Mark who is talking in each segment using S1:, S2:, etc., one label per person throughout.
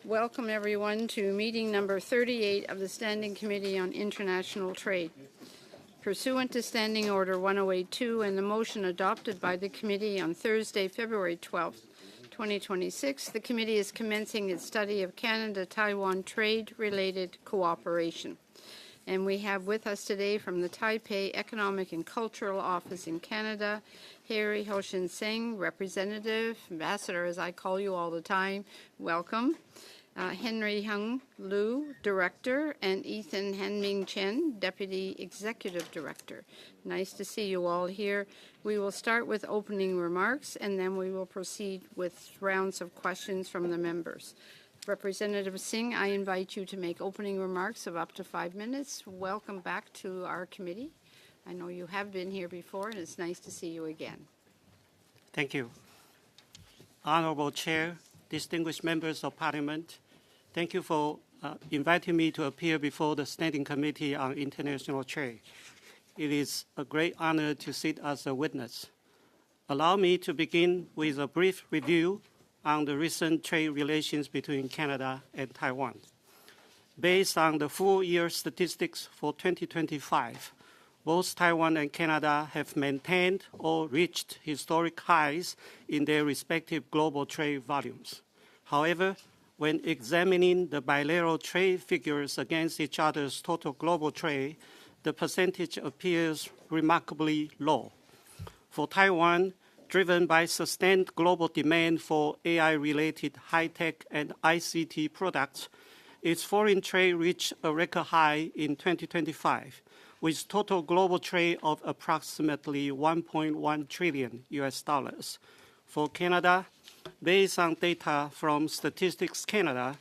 S1: Welcome everyone to meeting number 38 of the Standing Committee on International Trade. Pursuant to Standing Order 1082 and the motion adopted by the committee on Thursday, February 12, 2026, the committee is commencing its study of Canada-Taiwan trade-related cooperation. And we have with us today from the Taipei Economic and Cultural Office in Canada, Harry Hoshin Singh, Representative, Ambassador as I call you all the time, welcome. Henry Hung Liu, Director, and Ethan Hanming Chen, Deputy Executive Director. Nice to see you all here. We will start with opening remarks, and then we will proceed with rounds of questions from the members. Representative Singh, I invite you to make opening remarks of up to 5 minutes. Welcome back to our committee. I know you have been here before, and it's nice to see you again.
S2: Thank you. Honorable Chair, distinguished members of Parliament, thank you for inviting me to appear before the Standing Committee on International Trade. It is a great honor to sit as a witness. Allow me to begin with a brief review on the recent trade relations between Canada and Taiwan. Based on the full-year statistics for 2025, both Taiwan and Canada have maintained or reached historic highs in their respective global trade volumes. However, when examining the bilateral trade figures against each other's total global trade, the percentage appears remarkably low. For Taiwan, driven by sustained global demand for AI-related high-tech and ICT products, its foreign trade reached a record high in 2025, with total global trade of approximately $1.1 trillion. For Canada, based on data from Statistics Canada,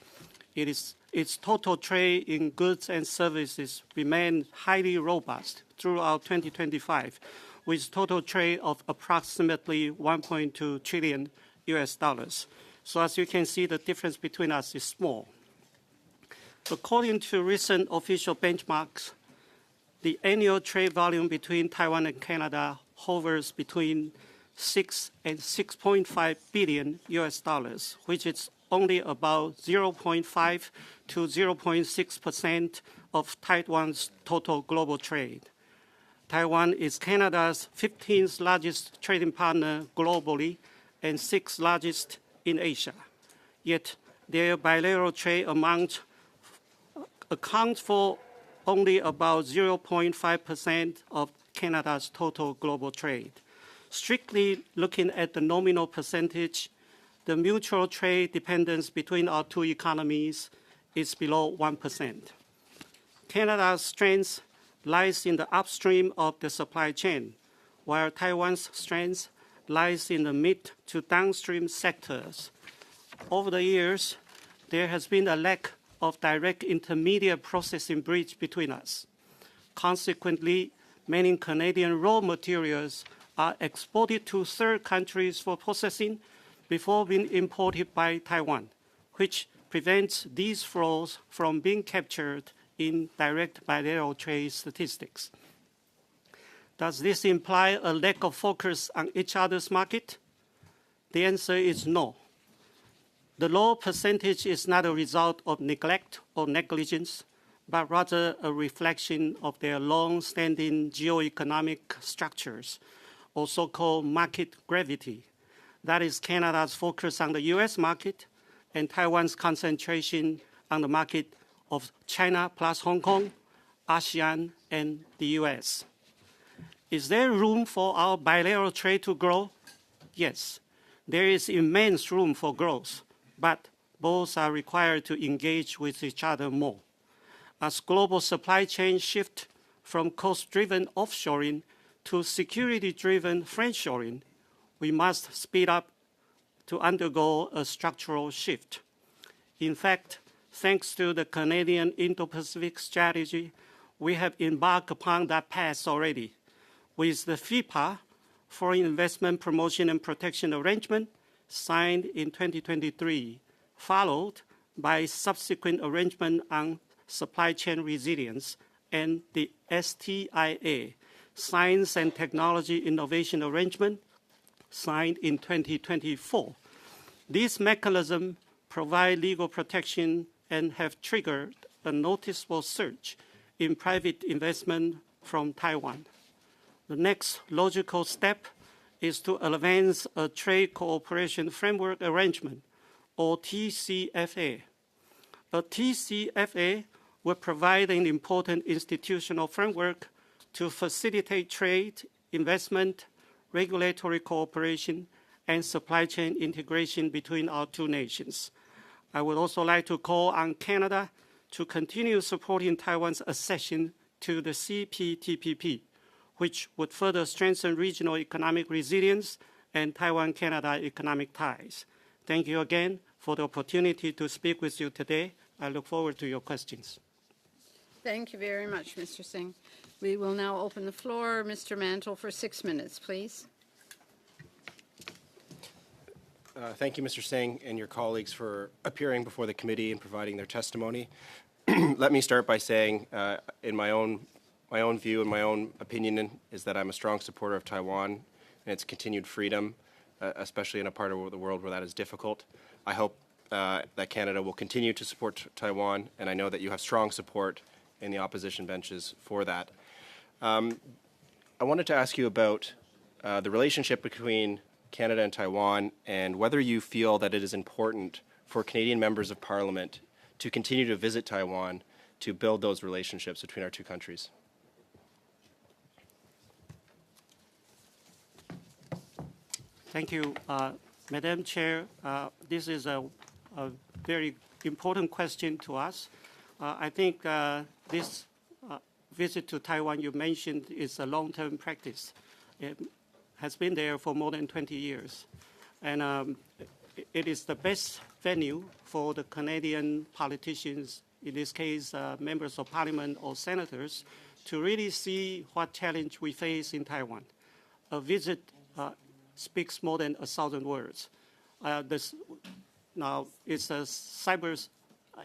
S2: its total trade in goods and services remained highly robust throughout 2025, with total trade of approximately $1.2 trillion. So as you can see, the difference between us is small. According to recent official benchmarks, the annual trade volume between Taiwan and Canada hovers between $6 and $6.5 billion, which is only about 0.5 to 0.6% of Taiwan's total global trade. Taiwan is Canada's 15th largest trading partner globally and 6th largest in Asia. Yet their bilateral trade accounts for only about 0.5% of Canada's total global trade. Strictly looking at the nominal percentage, the mutual trade dependence between our two economies is below 1%. Canada's strength lies in the upstream of the supply chain, while Taiwan's strength lies in the mid to downstream sectors. Over the years, there has been a lack of direct intermediate processing bridge between us. Consequently, many Canadian raw materials are exported to third countries for processing before being imported by Taiwan, which prevents these flows from being captured in direct bilateral trade statistics. Does this imply a lack of focus on each other's market? The answer is no. The low percentage is not a result of neglect or negligence, but rather a reflection of their long-standing geoeconomic structures, or so-called market gravity. That is Canada's focus on the US market and Taiwan's concentration on the market of China plus Hong Kong, ASEAN, and the US. Is there room for our bilateral trade to grow? Yes, there is immense room for growth, but both are required to engage with each other more. As global supply chains shift from cost-driven offshoring to security-driven friendshoring, we must speed up to undergo a structural shift. In fact, thanks to the Canadian Indo-Pacific strategy, we have embarked upon that path already, with the FIPA, Foreign Investment Promotion and Protection Arrangement, signed in 2023, followed by subsequent arrangement on supply chain resilience, and the STIA, Science and Technology Innovation Arrangement, signed in 2024. These mechanisms provide legal protection, and have triggered a noticeable surge in private investment from Taiwan. The next logical step is to advance a Trade Cooperation Framework Arrangement, or TCFA. A TCFA will provide an important institutional framework to facilitate trade, investment, regulatory cooperation, and supply chain integration between our two nations. I would also like to call on Canada to continue supporting Taiwan's accession to the CPTPP, which would further strengthen regional economic resilience and Taiwan-Canada economic ties. Thank you again for the opportunity to speak with you today. I look forward to your questions.
S1: Thank you very much, Mr. Singh. We will now open the floor. Mr. Mantle for 6 minutes, please.
S3: Thank you, Mr. Singh, and your colleagues for appearing before the committee and providing their testimony. Let me start by saying, in my own view and my own opinion, is that I'm a strong supporter of Taiwan and its continued freedom, especially in a part of the world where that is difficult. I hope that Canada will continue to support Taiwan, and I know that you have strong support in the opposition benches for that. I wanted to ask you about the relationship between Canada and Taiwan, and whether you feel that it is important for Canadian members of Parliament to continue to visit Taiwan to build those relationships between our two countries.
S2: Thank you, Madam Chair. This is a very important question to us. I think this visit to Taiwan you mentioned is a long-term practice. It has been there for more than 20 years. And it is the best venue for the Canadian politicians, in this case, members of parliament or senators, to really see what challenge we face in Taiwan. A visit speaks more than 1,000 words. Now, it's a cyber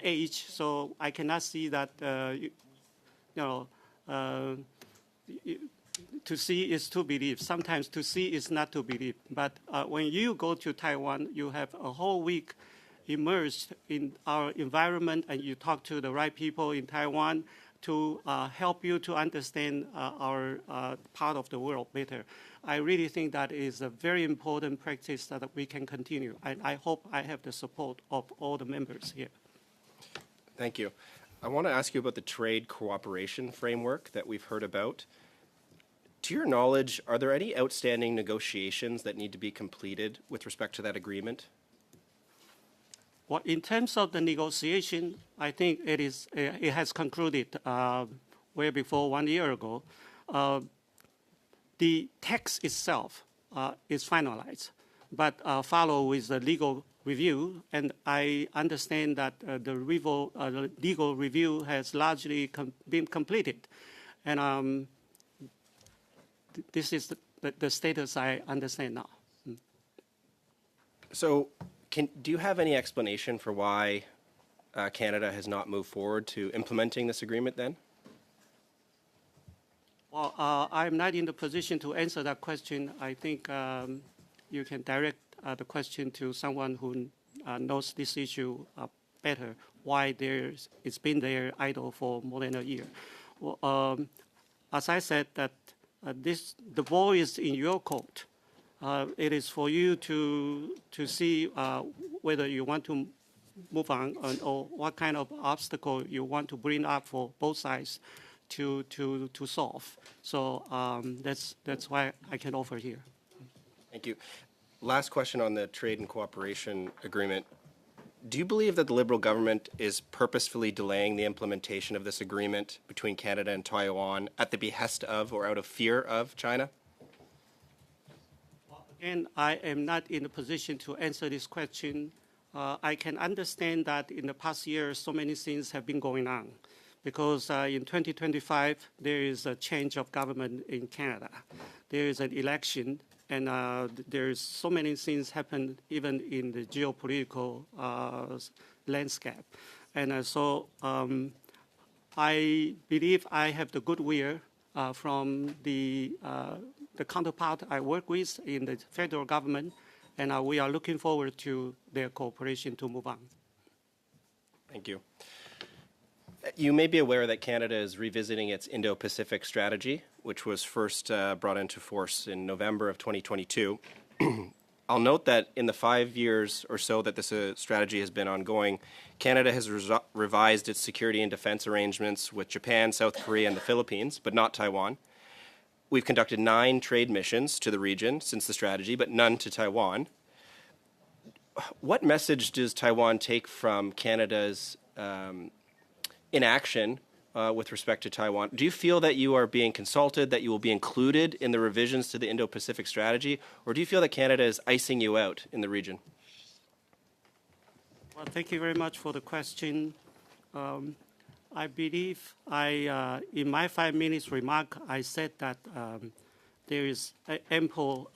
S2: age, so I cannot see that, to see is to believe. Sometimes to see is not to believe. But when you go to Taiwan, you have a whole week immersed in our environment, and you talk to the right people in Taiwan to help you to understand our part of the world better. I really think that is a very important practice that we can continue. And I hope I have the support of all the members here.
S3: Thank you. I want to ask you about the trade cooperation framework that we've heard about. To your knowledge, are there any outstanding negotiations that need to be completed with respect to that agreement?
S2: Well, in terms of the negotiation, I think it has concluded way before 1 year ago. The text itself is finalized, but follow with the legal review, and I understand that the legal review has largely been completed, and this is the status I understand now.
S3: So, do you have any explanation for why Canada has not moved forward to implementing this agreement then?
S2: Well, I'm not in the position to answer that question. I think you can direct the question to someone who knows this issue better, why it's been there idle for more than a year. Well, as I said, that the ball is in your court. It is for you to see whether you want to move on or what kind of obstacle you want to bring up for both sides to solve. So that's why I can offer here.
S3: Thank you. Last question on the trade and cooperation agreement. Do you believe that the Liberal government is purposefully delaying the implementation of this agreement between Canada and Taiwan at the behest of or out of fear of China?
S2: Well, again, I am not in a position to answer this question. I can understand that in the past year, so many things have been going on, because in 2025, there is a change of government in Canada. There is an election, and there's so many things happen even in the geopolitical landscape. And so I believe I have the goodwill from the counterpart I work with in the federal government, and we are looking forward to their cooperation to move on.
S3: Thank you. You may be aware that Canada is revisiting its Indo-Pacific strategy, which was first brought into force in November of 2022. I'll note that in the 5 years or so that this strategy has been ongoing, Canada has revised its security and defense arrangements with Japan, South Korea, and the Philippines, but not Taiwan. We've conducted 9 trade missions to the region since the strategy, but none to Taiwan. What message does Taiwan take from Canada's inaction with respect to Taiwan? Do you feel that you are being consulted, that you will be included in the revisions to the Indo-Pacific strategy, or do you feel that Canada is icing you out in the region?
S2: Well, thank you very much for the question. I believe in my 5 minutes remark, I said that there is ample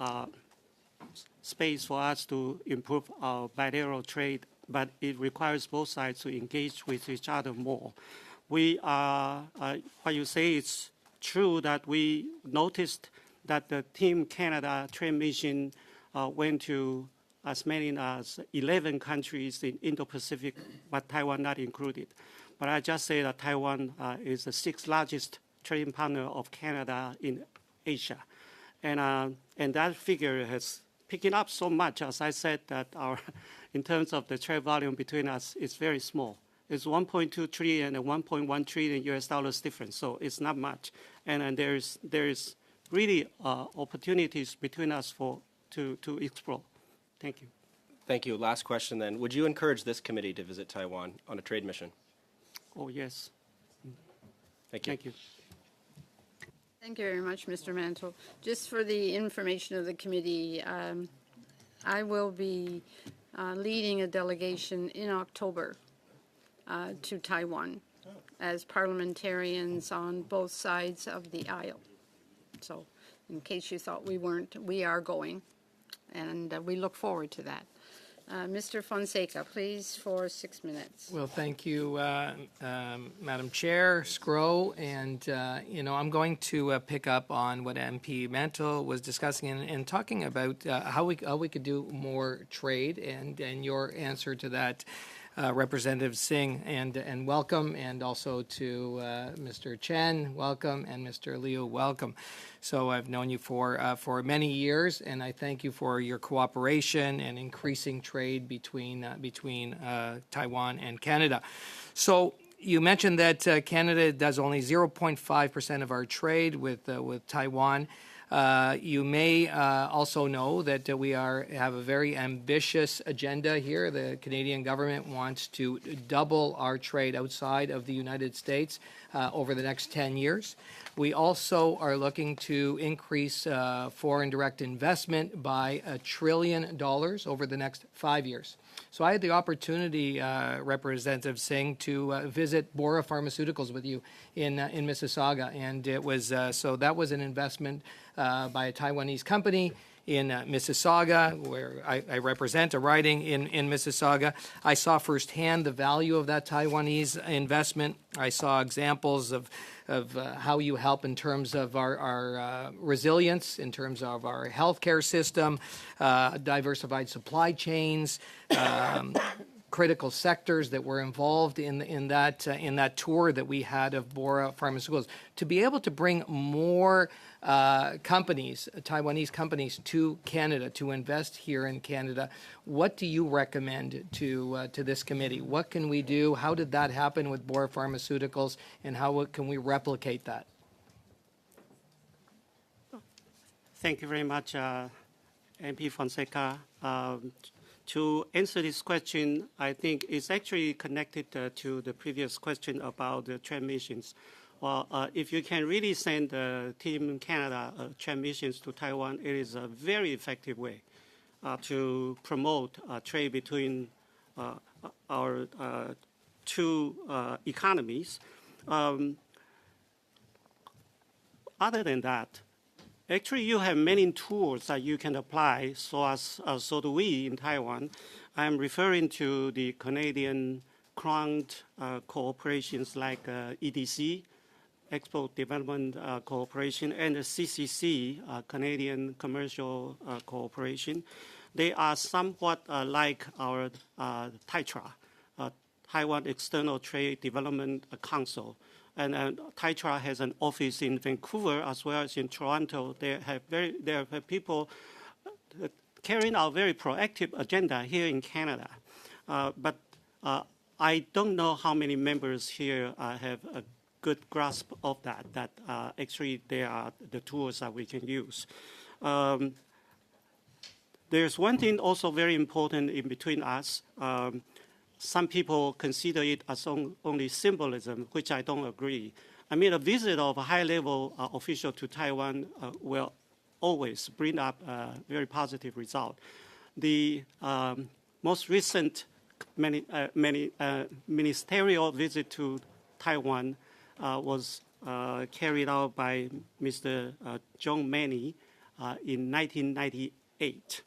S2: space for us to improve our bilateral trade, but it requires both sides to engage with each other more. We are, what you say is true, that we noticed that the Team Canada trade mission went to as many as 11 countries in Indo-Pacific, but Taiwan not included. But I just say that Taiwan is the 6th largest trading partner of Canada in Asia. And that figure has picked up so much, as I said, that in terms of the trade volume between us, it's very small. It's 1.2 trillion and 1.1 trillion US dollars difference, so it's not much. And there is really opportunities between us to explore. Thank you.
S3: Thank you. Last question then. Would you encourage this committee to visit Taiwan on a trade mission?
S2: Oh, yes.
S3: Thank you.
S2: Thank you.
S1: Thank you very much, Mr. Mantle. Just for the information of the committee, I will be leading a delegation in October to Taiwan as parliamentarians on both sides of the aisle. So in case you thought we weren't, we are going, and we look forward to that. Mr. Fonseca, please, for 6 minutes.
S4: Well, thank you, Madam Chair, Scro, and I'm going to pick up on what MP Mantle was discussing and talking about how we could do more trade, and your answer to that, Representative Singh, and welcome, and also to Mr. Chen, welcome, and Mr. Liu, welcome. So I've known you for many years, and I thank you for your cooperation and increasing trade between Taiwan and Canada. So you mentioned that Canada does only 0.5% of our trade with Taiwan. You may also know that we have a very ambitious agenda here. The Canadian government wants to double our trade outside of the United States over the next 10 years. We also are looking to increase foreign direct investment by $1 trillion over the next 5 years. So I had the opportunity, Representative Singh, to visit Bora Pharmaceuticals with you in Mississauga, and it was so that was an investment by a Taiwanese company in Mississauga, where I represent a riding in Mississauga. I saw firsthand the value of that Taiwanese investment. I saw examples of how you help in terms of our resilience, in terms of our healthcare system, diversified supply chains, critical sectors that were involved in that tour that we had of Bora Pharmaceuticals. To be able to bring more companies, Taiwanese companies, to Canada, to invest here in Canada, what do you recommend to this committee? What can we do? How did that happen with Bora Pharmaceuticals, and how can we replicate that?
S2: Thank you very much, MP Fonseca. To answer this question, I think it's actually connected to the previous question about the trade missions. Well, if you can really send Team Canada trade missions to Taiwan, it is a very effective way to promote trade between our two economies. Other than that, actually, you have many tools that you can apply, so do we in Taiwan. I'm referring to the Canadian crowned corporations like EDC, Export Development Corporation, and the CCC, Canadian Commercial Corporation. They are somewhat like our TITRA, Taiwan External Trade Development Council. And TITRA has an office in Vancouver as well as in Toronto. They have people carrying out very proactive agenda here in Canada. But I don't know how many members here have a good grasp of that actually they are the tools that we can use. There's one thing also very important in between us. Some people consider it as only symbolism, which I don't agree. I mean, a visit of a high-level official to Taiwan will always bring up a very positive result. The most recent ministerial visit to Taiwan was carried out by Mr. John Manny in 1998.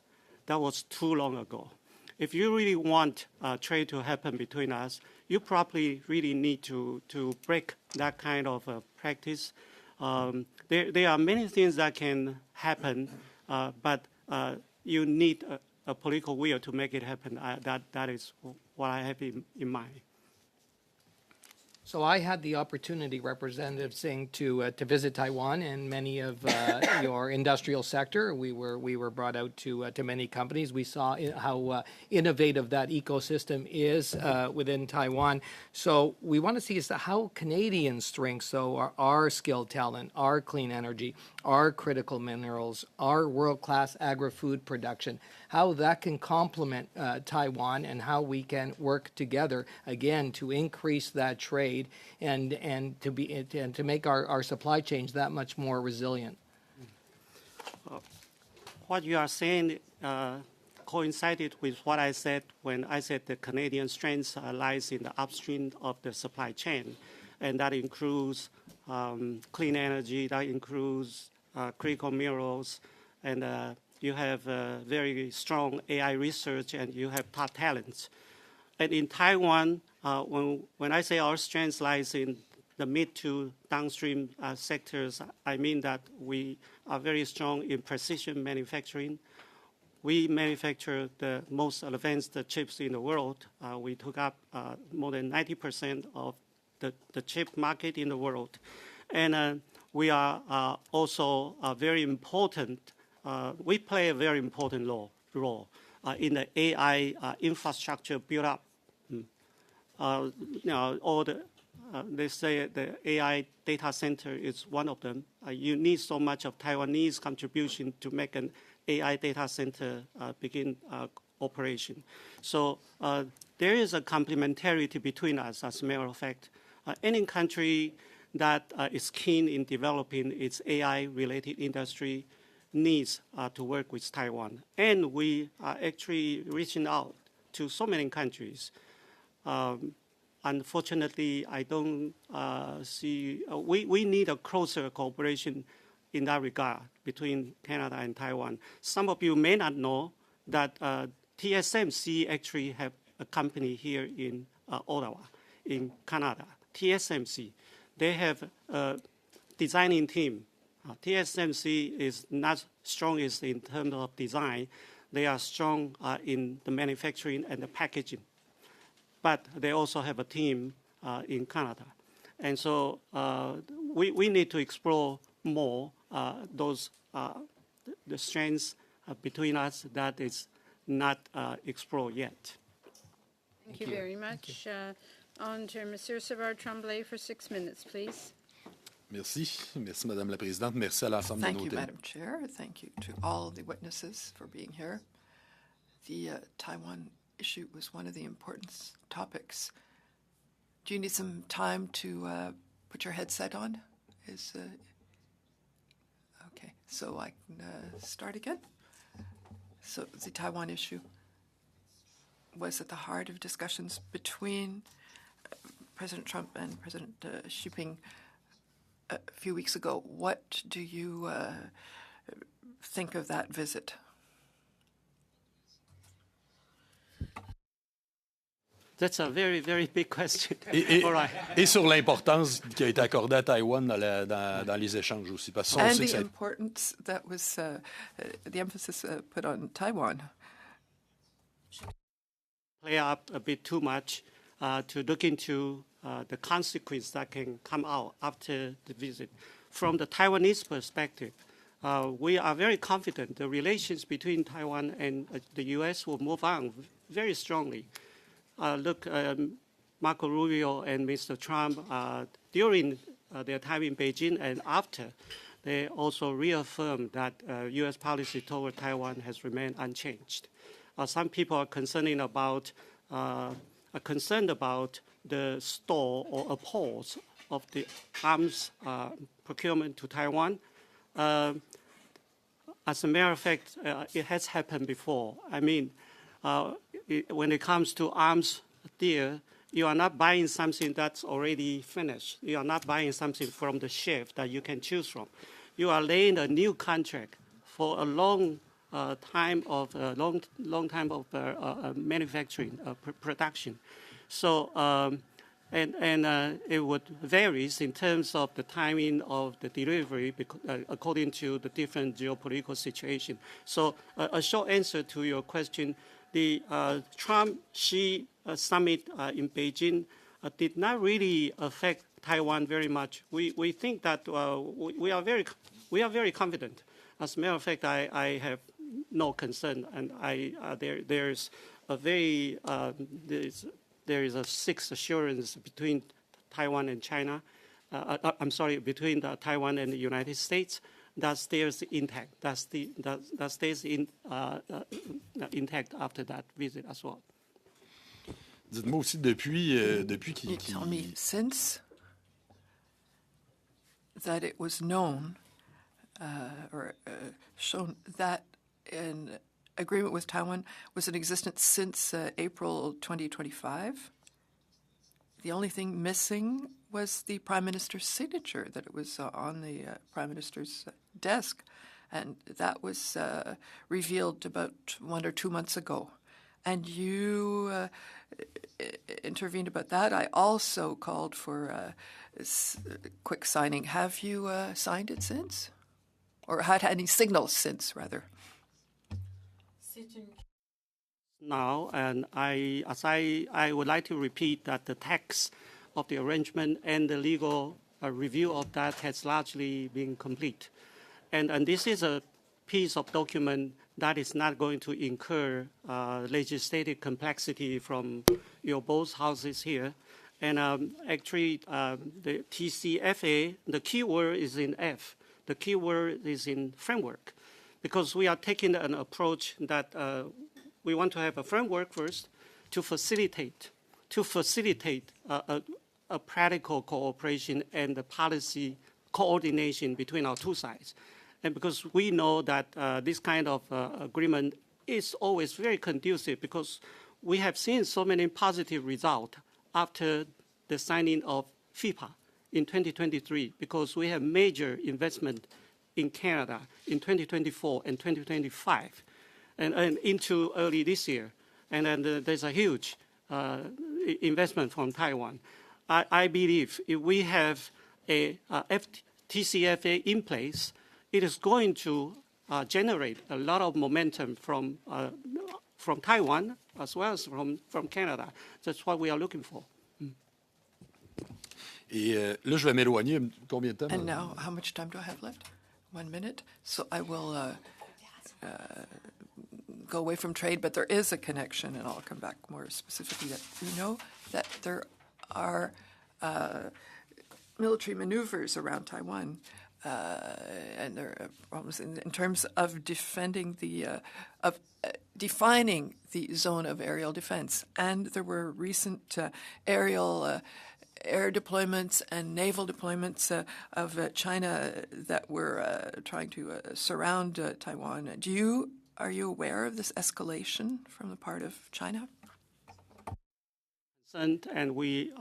S2: That was too long ago. If you really want trade to happen between us, you probably really need to break that kind of practice. There are many things that can happen, but you need a political will to make it happen. That is what I have in mind.
S4: So I had the opportunity, Representative Singh, to visit Taiwan and many of your industrial sector. We were brought out to many companies. We saw how innovative that ecosystem is within Taiwan. So we want to see is how Canadian strengths, though, are our skilled talent, our clean energy, our critical minerals, our world-class agri-food production, how that can complement Taiwan and how we can work together, again, to increase that trade and to make our supply chains that much more resilient.
S2: What you are saying coincided with what I said when I said the Canadian strength lies in the upstream of the supply chain, and that includes clean energy, that includes critical minerals, and you have very strong AI research, and you have top talents. And in Taiwan, when I say our strength lies in the mid to downstream sectors, I mean that we are very strong in precision manufacturing. We manufacture the most advanced chips in the world. We took up more than 90% of the chip market in the world. And we are also very important. We play a very important role in the AI infrastructure build-up. They say the AI data center is one of them. You need so much of Taiwanese contribution to make an AI data center begin operation. So there is a complementarity between us, as a matter of fact. Any country that is keen in developing its AI-related industry needs to work with Taiwan. And we are actually reaching out to so many countries. Unfortunately, I don't see, we need a closer cooperation in that regard between Canada and Taiwan. Some of you may not know that TSMC actually have a company here in Ottawa, in Canada. TSMC, they have a designing team. TSMC is not strongest in terms of design. They are strong in the manufacturing and the packaging. But they also have a team in Canada. And so we need to explore more the strengths between us that is not explored yet.
S1: Thank you very much. On to Monsieur Savard-Tremblay for 6 minutes, please.
S5: Merci. Merci, Madame la Présidente. Merci à l'ensemble de nos
S6: Thank you, Madam Chair. Thank you to all the witnesses for being here. The Taiwan issue was one of the important topics. Do you need some time to put your headset on? Okay, so I can start again. So the Taiwan issue was at the heart of discussions between President Trump and President Xi Jinping a few weeks ago. What do you think of that visit?
S2: That's a very, very big question. All right.
S5: Et sur l'importance qui a été accordée à Taïwan dans les échanges aussi. Parce que
S6: and the importance that was, the emphasis put on Taiwan.
S2: play up a bit too much to look into the consequence that can come out after the visit. From the Taiwanese perspective, we are very confident the relations between Taiwan and the U.S. will move on very strongly. Look, Marco Rubio and Mr. Trump, during their time in Beijing and after, they also reaffirmed that U.S. policy toward Taiwan has remained unchanged. Some people are concerned about the stall or a pause of the arms procurement to Taiwan. As a matter of fact, it has happened before. I mean, when it comes to arms deal, you are not buying something that's already finished. You are not buying something from the shelf that you can choose from. You are laying a new contract for a long time of manufacturing production. So it would vary in terms of the timing of the delivery according to the different geopolitical situation. So a short answer to your question, the Trump-Xi summit in Beijing did not really affect Taiwan very much. We think that we are very confident. As a matter of fact, I have no concern, and there is a sixth assurance between Taiwan and China. Between Taiwan and the United States, that stays intact. That stays intact after that visit as well.
S5: Dites-moi aussi depuis
S6: Can you tell me, since that it was known or shown that an agreement with Taiwan was in existence since April 2025, the only thing missing was the Prime Minister's signature, that it was on the Prime Minister's desk, and that was revealed about 1 or 2 months ago. And you intervened about that. I also called for quick signing. Have you signed it since? Or had any signals since, rather?
S2: Now, and I would like to repeat that the text of the arrangement and the legal review of that has largely been complete. And this is a piece of document that is not going to incur legislative complexity from both houses here. And actually, the TCFA, the key word is in F. The key word is in framework, because we are taking an approach that we want to have a framework first to facilitate a practical cooperation and the policy coordination between our two sides. And because we know that this kind of agreement is always very conducive, because we have seen so many positive results after the signing of FIPA in 2023, because we have major investment in Canada in 2024 and 2025 and into early this year. And then there's a huge investment from Taiwan. I believe if we have a TCFA in place, it is going to generate a lot of momentum from Taiwan as well as from Canada. That's what we are looking for.
S5: Et là, je vais m'éloigner. Combien de temps?
S6: And now, how much time do I have left? 1 minute. So I will go away from trade, but there is a connection, and I'll come back more specifically. That you know that there are military maneuvers around Taiwan, and there are problems in terms of defending defining the zone of aerial defense. And there were recent aerial air deployments and naval deployments of China that were trying to surround Taiwan. Are you aware of this escalation from the part of China?
S2: And we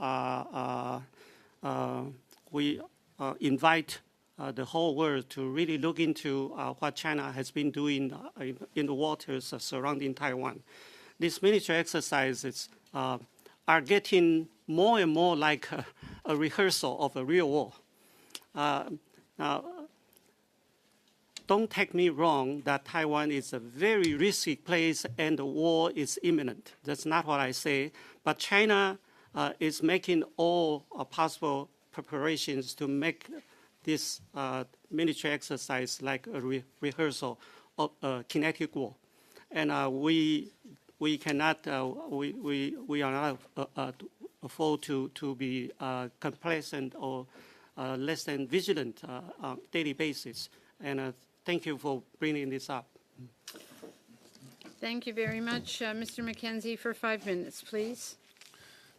S2: invite the whole world to really look into what China has been doing in the waters surrounding Taiwan. These military exercises are getting more and more like a rehearsal of a real war. Now, don't take me wrong that Taiwan is a very risky place and the war is imminent. That's not what I say. But China is making all possible preparations to make this military exercise like a rehearsal of kinetic war. And we cannot, we are not afford to be complacent or less than vigilant on a daily basis. And thank you for bringing this up.
S1: Thank you very much. Mr. McKenzie, for 5 minutes, please.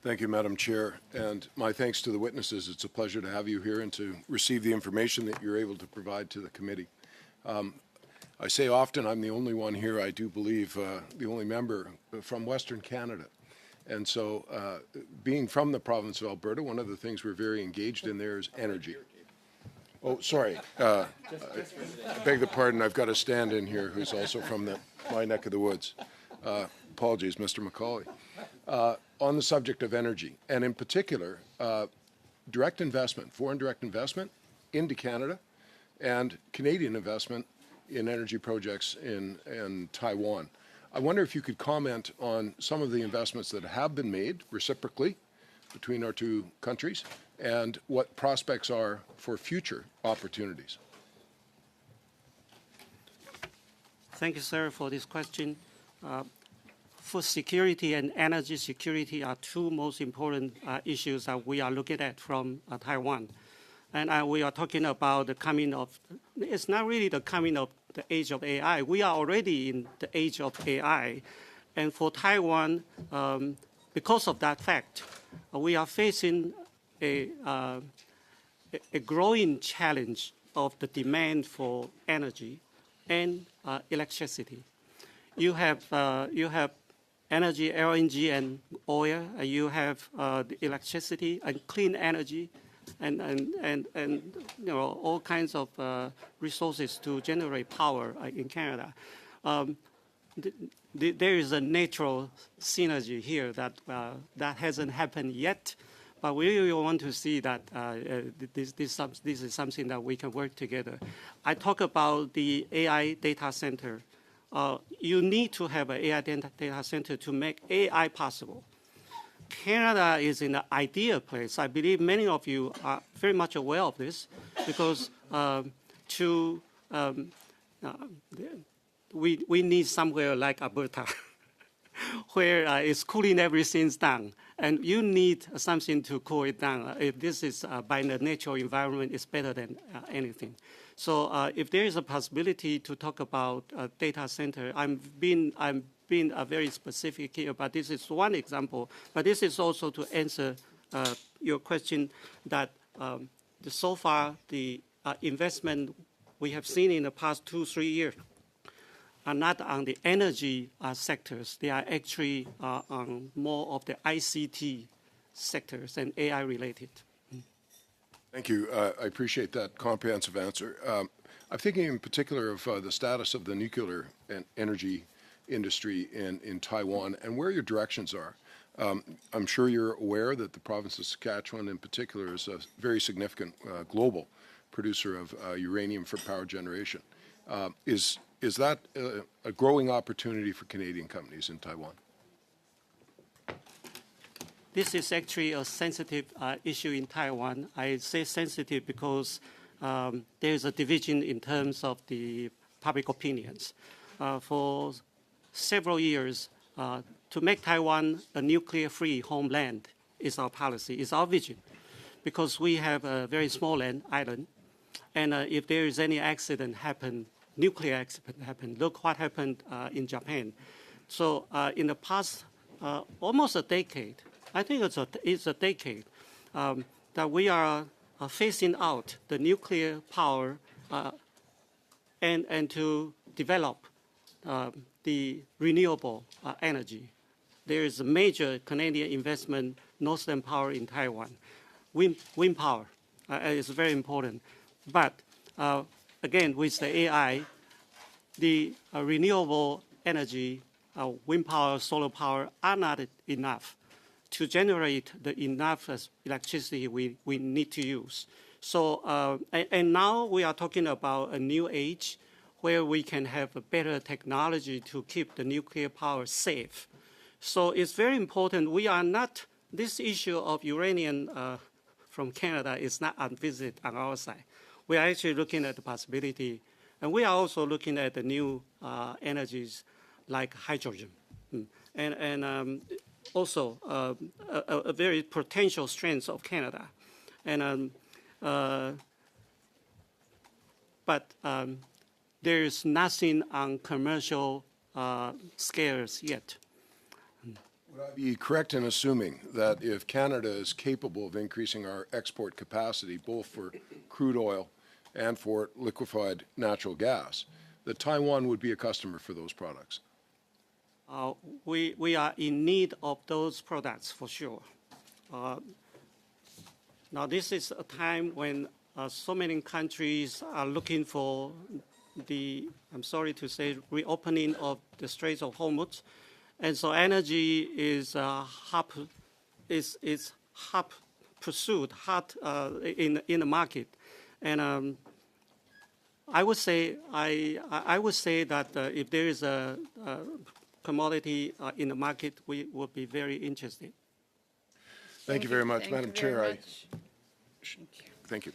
S7: Thank you, Madam Chair, and my thanks to the witnesses. It's a pleasure to have you here and to receive the information that you're able to provide to the committee. I say often I'm the only one here, I do believe, the only member from Western Canada. And so being from the province of Alberta, one of the things we're very engaged in there is energy. Oh, sorry. I beg the pardon. I've got a stand-in here who's also from my neck of the woods. Apologies, Mr. McCauley. On the subject of energy, and in particular, direct investment, foreign direct investment into Canada, and Canadian investment in energy projects in Taiwan. I wonder if you could comment on some of the investments that have been made reciprocally between our two countries and what prospects are for future opportunities.
S2: Thank you, sir, for this question. Food security and energy security are two most important issues that we are looking at from Taiwan. And we are talking about the coming of, it's not really the coming of the age of AI. We are already in the age of AI. And for Taiwan, because of that fact, we are facing a growing challenge of the demand for energy and electricity. You have energy, LNG and oil. You have the electricity and clean energy, and you know, all kinds of resources to generate power in Canada. There is a natural synergy here that hasn't happened yet, but we really want to see that this is something that we can work together. I talk about the AI data center. You need to have an AI data center to make AI possible. Canada is in an ideal place. I believe many of you are very much aware of this because we need somewhere like Alberta where it's cooling everything down. And you need something to cool it down. If this is by the natural environment, it's better than anything. So if there is a possibility to talk about a data center, I'm being very specific here, but this is one example. But this is also to answer your question that so far the investment we have seen in the past 2-3 years are not on the energy sectors. They are actually on more of the ICT sectors and AI related.
S7: Thank you. I appreciate that comprehensive answer. I'm thinking in particular of the status of the nuclear and energy industry in Taiwan and where your directions are. I'm sure you're aware that the province of Saskatchewan in particular is a very significant global producer of uranium for power generation. Is that a growing opportunity for Canadian companies in Taiwan?
S2: This is actually a sensitive issue in Taiwan. I say sensitive because there is a division in terms of the public opinions. For several years, to make Taiwan a nuclear-free homeland is our policy, is our vision, because we have a very small island, and if there is any accident happen, nuclear accident happen, look what happened in Japan. So in the past almost a decade, I think it's a decade, that we are phasing out the nuclear power and to develop the renewable energy. There is a major Canadian investment, Northern Power in Taiwan. Wind power is very important. But again, with the AI, the renewable energy, wind power, solar power are not enough to generate the enough electricity we need to use. So, and now we are talking about a new age where we can have a better technology to keep the nuclear power safe. So it's very important. We are not, this issue of uranium from Canada is not unvisited on our side. We are actually looking at the possibility, and we are also looking at the new energies like hydrogen. And also a very potential strength of Canada. And but there is nothing on commercial scales yet.
S7: Would I be correct in assuming that if Canada is capable of increasing our export capacity, both for crude oil and for liquefied natural gas, that Taiwan would be a customer for those products?
S2: We are in need of those products for sure. Now this is a time when so many countries are looking for the, I'm sorry to say, reopening of the Straits of Hormuz. And so energy is hot pursuit, hot in the market. And I would say that if there is a commodity in the market, we would be very interested.
S7: Thank you very much,
S1: Thank
S7: Madam
S1: you very
S7: Chair.
S1: much.
S7: Thank you.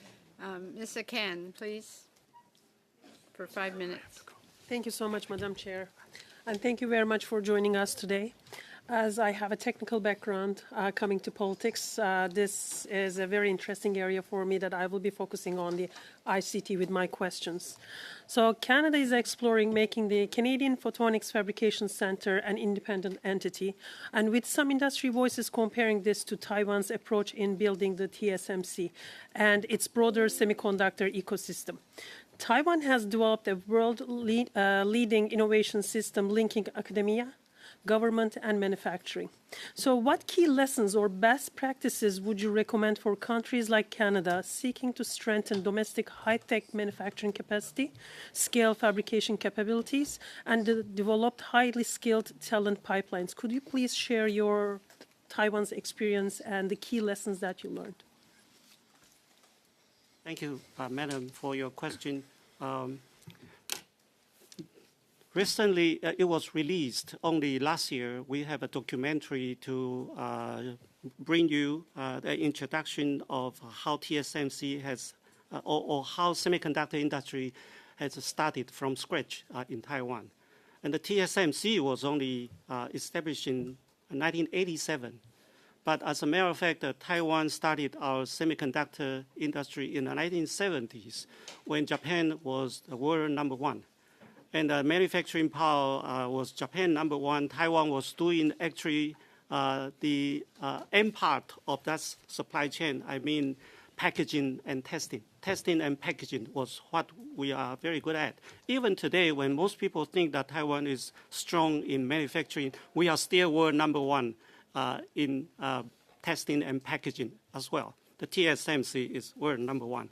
S1: Mr. Ken, please, for 5 minutes.
S8: Thank you so much, Madam Chair. And thank you very much for joining us today. As I have a technical background coming to politics, this is a very interesting area for me that I will be focusing on the ICT with my questions. So Canada is exploring making the Canadian Photonics Fabrication Centre an independent entity, and with some industry voices comparing this to Taiwan's approach in building the TSMC and its broader semiconductor ecosystem. Taiwan has developed a world-leading innovation system linking academia, government, and manufacturing. So what key lessons or best practices would you recommend for countries like Canada seeking to strengthen domestic high-tech manufacturing capacity, scale fabrication capabilities, and develop highly skilled talent pipelines? Could you please share your Taiwan's experience and the key lessons that you learned?
S2: Thank you, Madam, for your question. Recently, it was released only last year. We have a documentary to bring you the introduction of how TSMC has, or how semiconductor industry has started from scratch in Taiwan. And the TSMC was only established in 1987. But as a matter of fact, Taiwan started our semiconductor industry in the 1970s when Japan was the world number one. And manufacturing power was Japan number one. Taiwan was doing actually the end part of that supply chain. I mean, packaging and testing. Testing and packaging was what we are very good at. Even today, when most people think that Taiwan is strong in manufacturing, we are still world number one in testing and packaging as well. The TSMC is world number one.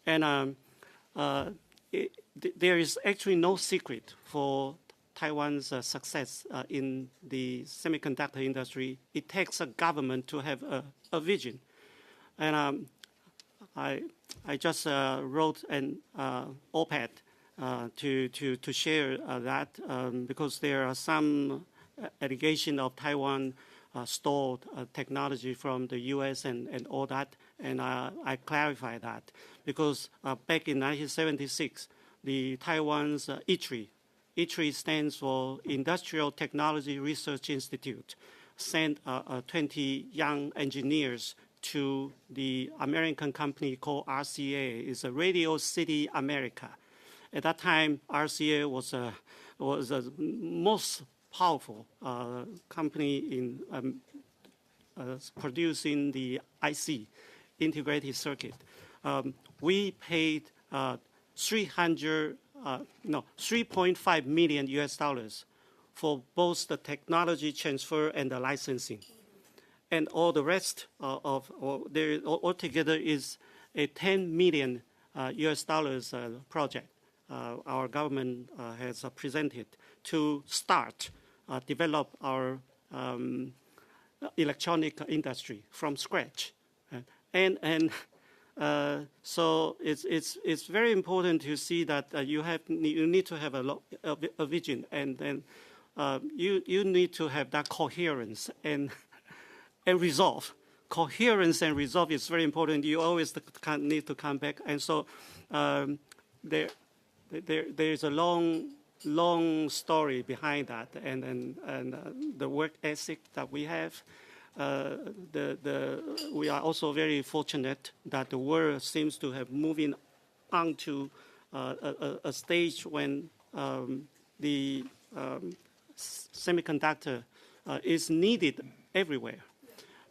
S2: And there is actually no secret for Taiwan's success in the semiconductor industry. It takes a government to have a vision. And I just wrote an op-ed to share that because there are some allegation of Taiwan stole technology from the U.S. and all that, and I clarify that because back in 1976, the Taiwan's CIIT stands for Industrial Technology Research Institute, sent 20 young engineers to the American company called RCA. It's a Radio City America. At that time, RCA was the most powerful company in producing the IC, integrated circuit. We paid $3.5 million US for both the technology transfer and the licensing. And all the rest altogether is a $10 million US project our government has presented to start develop our electronic industry from scratch. And So it's very important to see that you need to have a vision, and then you need to have that coherence and resolve. Coherence and resolve is very important. You always need to come back, and so there's a long story behind that, and the work ethic that we have. We are also very fortunate that the world seems to have moving on to a stage when the semiconductor is needed everywhere.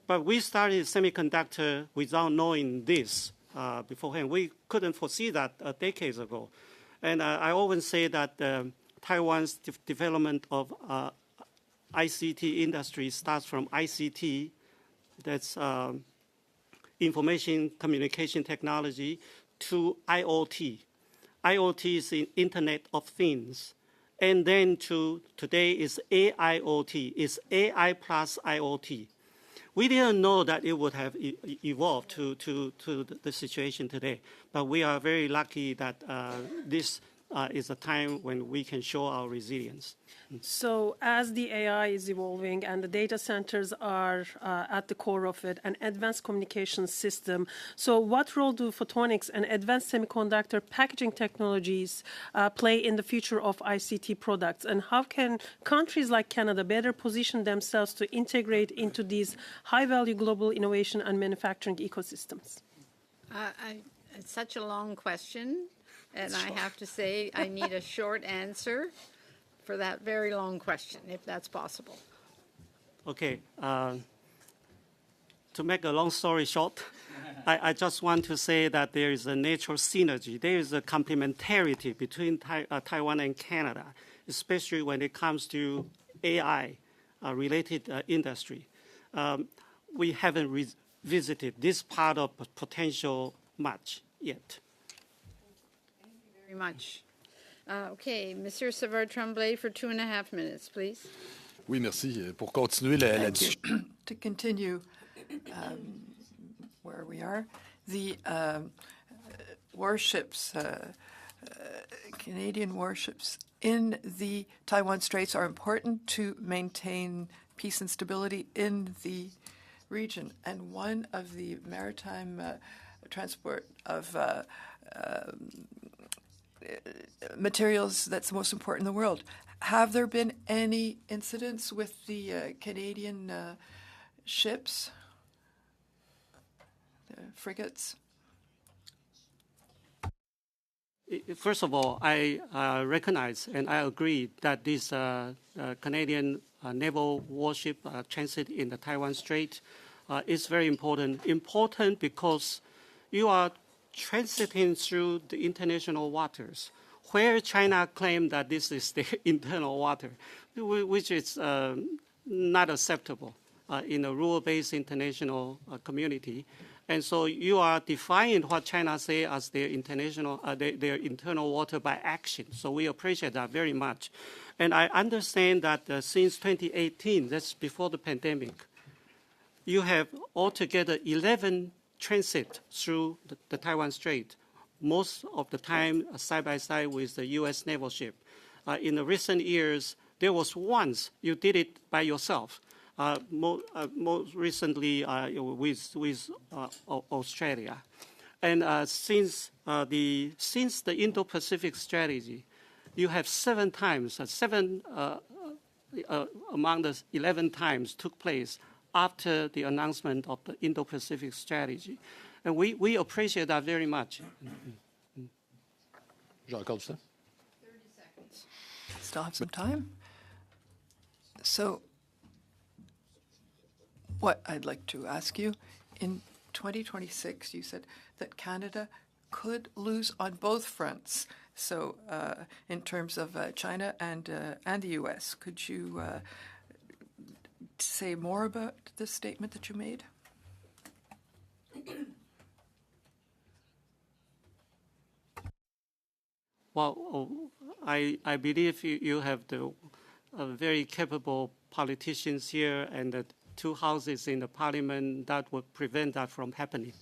S2: But we started semiconductor without knowing this beforehand. We couldn't foresee that decades ago. And I often say that Taiwan's development of ICT industry starts from ICT, that's information communication technology, to IoT. IoT is the Internet of Things. And then to today is AIoT, is AI plus IoT. We didn't know that it would have evolved to the situation today, but we are very lucky that this is a time when we can show our resilience.
S8: So as the AI is evolving and the data centers are at the core of it, an advanced communication system, so what role do photonics and advanced semiconductor packaging technologies play in the future of ICT products? And how can countries like Canada better position themselves to integrate into these high-value global innovation and manufacturing ecosystems?
S1: It's such a long question, and I have to say I need a short answer for that very long question, if that's possible.
S2: Okay. To make a long story short, I just want to say that there is a natural synergy. There is a complementarity between Taiwan and Canada, especially when it comes to AI-related industry. We haven't revisited this part of potential much yet.
S1: Thank you very much. Okay, Monsieur Savard-Tremblay for 2.5 minutes, please.
S5: Oui, merci. Pour continuer la discussion.
S6: To continue where we are, the warships, Canadian warships in the Taiwan Straits are important to maintain peace and stability in the region. And one of the maritime transport of materials that's the most important in the world. Have there been any incidents with the Canadian ships, the frigates?
S2: First of all, I recognize and I agree that this Canadian naval warship transit in the Taiwan Strait is very important. Important because you are transiting through the international waters, where China claimed that this is their internal water, which is not acceptable in a rule-based international community. And so you are defying what China say as their international, their internal water by action. So we appreciate that very much. And I understand that since 2018, that's before the pandemic, you have altogether 11 transit through the Taiwan Strait, most of the time side by side with the U.S. naval ship. In the recent years, there was once you did it by yourself. Most recently with Australia, and since the Indo-Pacific strategy, you have 7 times, among the 11 times took place after the announcement of the Indo-Pacific strategy. And we appreciate that very much.
S5: Jean-Claude, 30
S1: seconds.
S6: Still have some time. So what I'd like to ask you, in 2026, you said that Canada could lose on both fronts. So in terms of China and the U.S., could you say more about this statement that you made?
S2: Well, I believe you have the very capable politicians here and the 2 houses in the parliament that would prevent that from happening.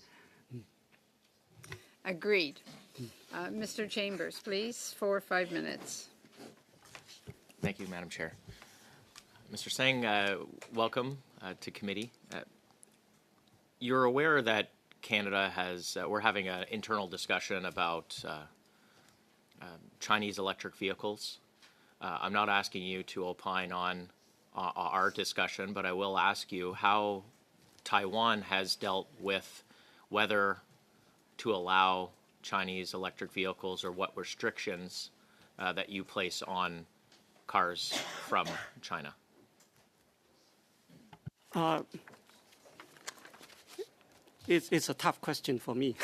S1: Agreed. Mr. Chambers, please, 4 or 5 minutes.
S9: Thank you, Madam Chair. Mr. Singh, welcome to committee. You're aware that Canada has, we're having an internal discussion about Chinese electric vehicles. I'm not asking you to opine on our discussion, but I will ask you how Taiwan has dealt with whether to allow Chinese electric vehicles or what restrictions that you place on cars from China.
S2: It's a tough question for me.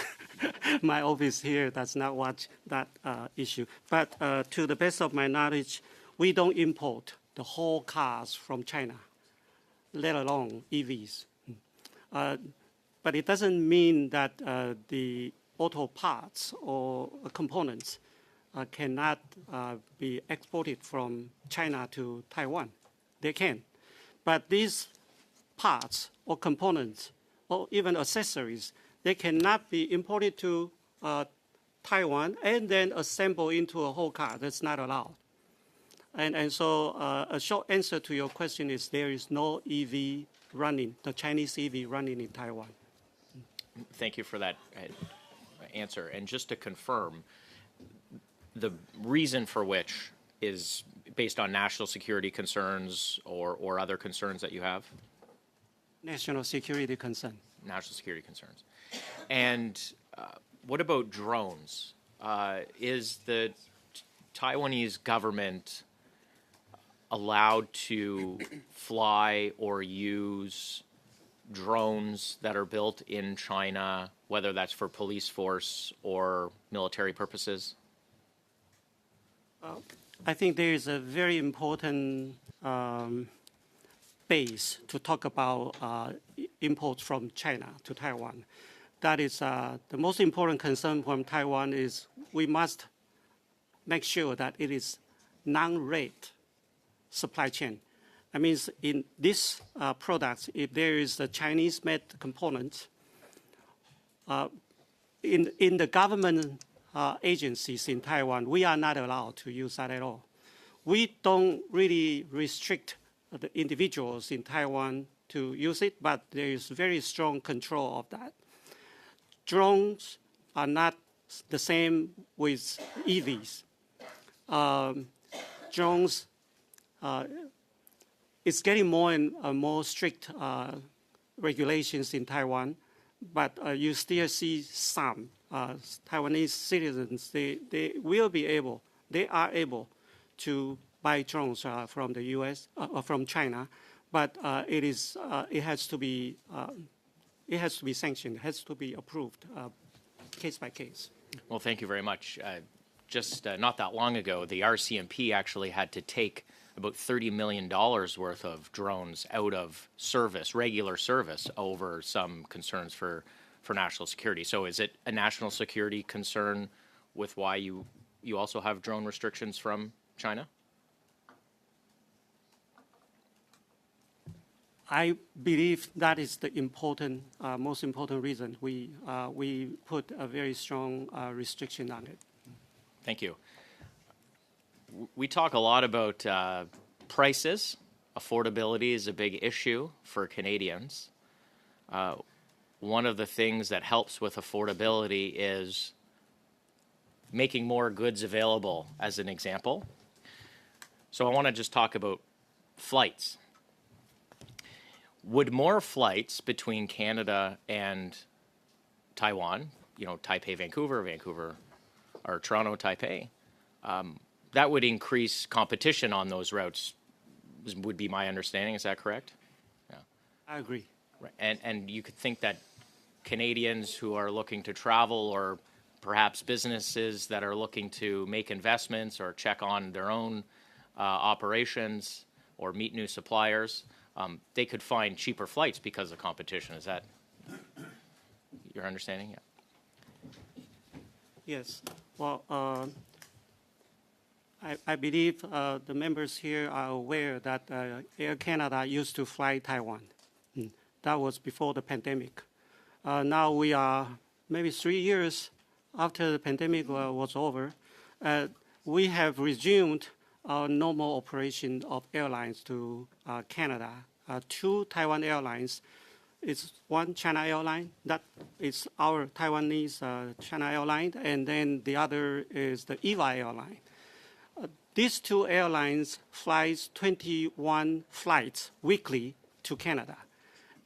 S2: My office here does not watch that issue. But to the best of my knowledge, we don't import the whole cars from China, let alone EVs. But it doesn't mean that the auto parts or components cannot be exported from China to Taiwan. They can. But these parts or components or even accessories, they cannot be imported to Taiwan and then assembled into a whole car. That's not allowed. And so a short answer to your question is there is no EV running, the Chinese EV running in Taiwan.
S9: Thank you for that answer. And just to confirm, the reason for which is based on national security concerns or other concerns that you have?
S2: National security concern.
S9: National security concerns. And what about drones? Is the Taiwanese government allowed to fly or use drones that are built in China, whether that's for police force or military purposes?
S2: I think there is a very important base to talk about imports from China to Taiwan. That is the most important concern from Taiwan is we must make sure that it is non-rate supply chain. That means in this products, if there is a Chinese-made component, in the government agencies in Taiwan, we are not allowed to use that at all. We don't really restrict the individuals in Taiwan to use it, but there is very strong control of that. Drones are not the same with EVs. Drones, it's getting more and more strict regulations in Taiwan, but you still see some Taiwanese citizens, they are able to buy drones from the U.S. From China, but it has to be sanctioned, it has to be approved case by case.
S9: Well, thank you very much. Just not that long ago, the RCMP actually had to take about $30 million worth of drones out of service, regular service, over some concerns for national security. So is it a national security concern with why you also have drone restrictions from China?
S2: I believe that is the most important reason we put a very strong restriction on it.
S9: Thank you. We talk a lot about prices. Affordability is a big issue for Canadians. One of the things that helps with affordability is making more goods available, as an example. So I want to just talk about flights. Would more flights between Canada and Taiwan, Taipei, Vancouver, or Toronto, Taipei, that would increase competition on those routes, would be my understanding. Is that correct? Yeah.
S2: I agree.
S9: Right. And you could think that Canadians who are looking to travel, or perhaps businesses that are looking to make investments or check on their own operations or meet new suppliers, they could find cheaper flights because of competition. Is that your understanding? Yeah.
S2: Yes. Well, I believe the members here are aware that Air Canada used to fly Taiwan. That was before the pandemic. Now we are maybe 3 years after the pandemic was over, we have resumed our normal operation of airlines to Canada. 2 Taiwan airlines. It's one China airline, that is our Taiwanese China airline, and then the other is the EVA airline. These 2 airlines flies 21 flights weekly to Canada.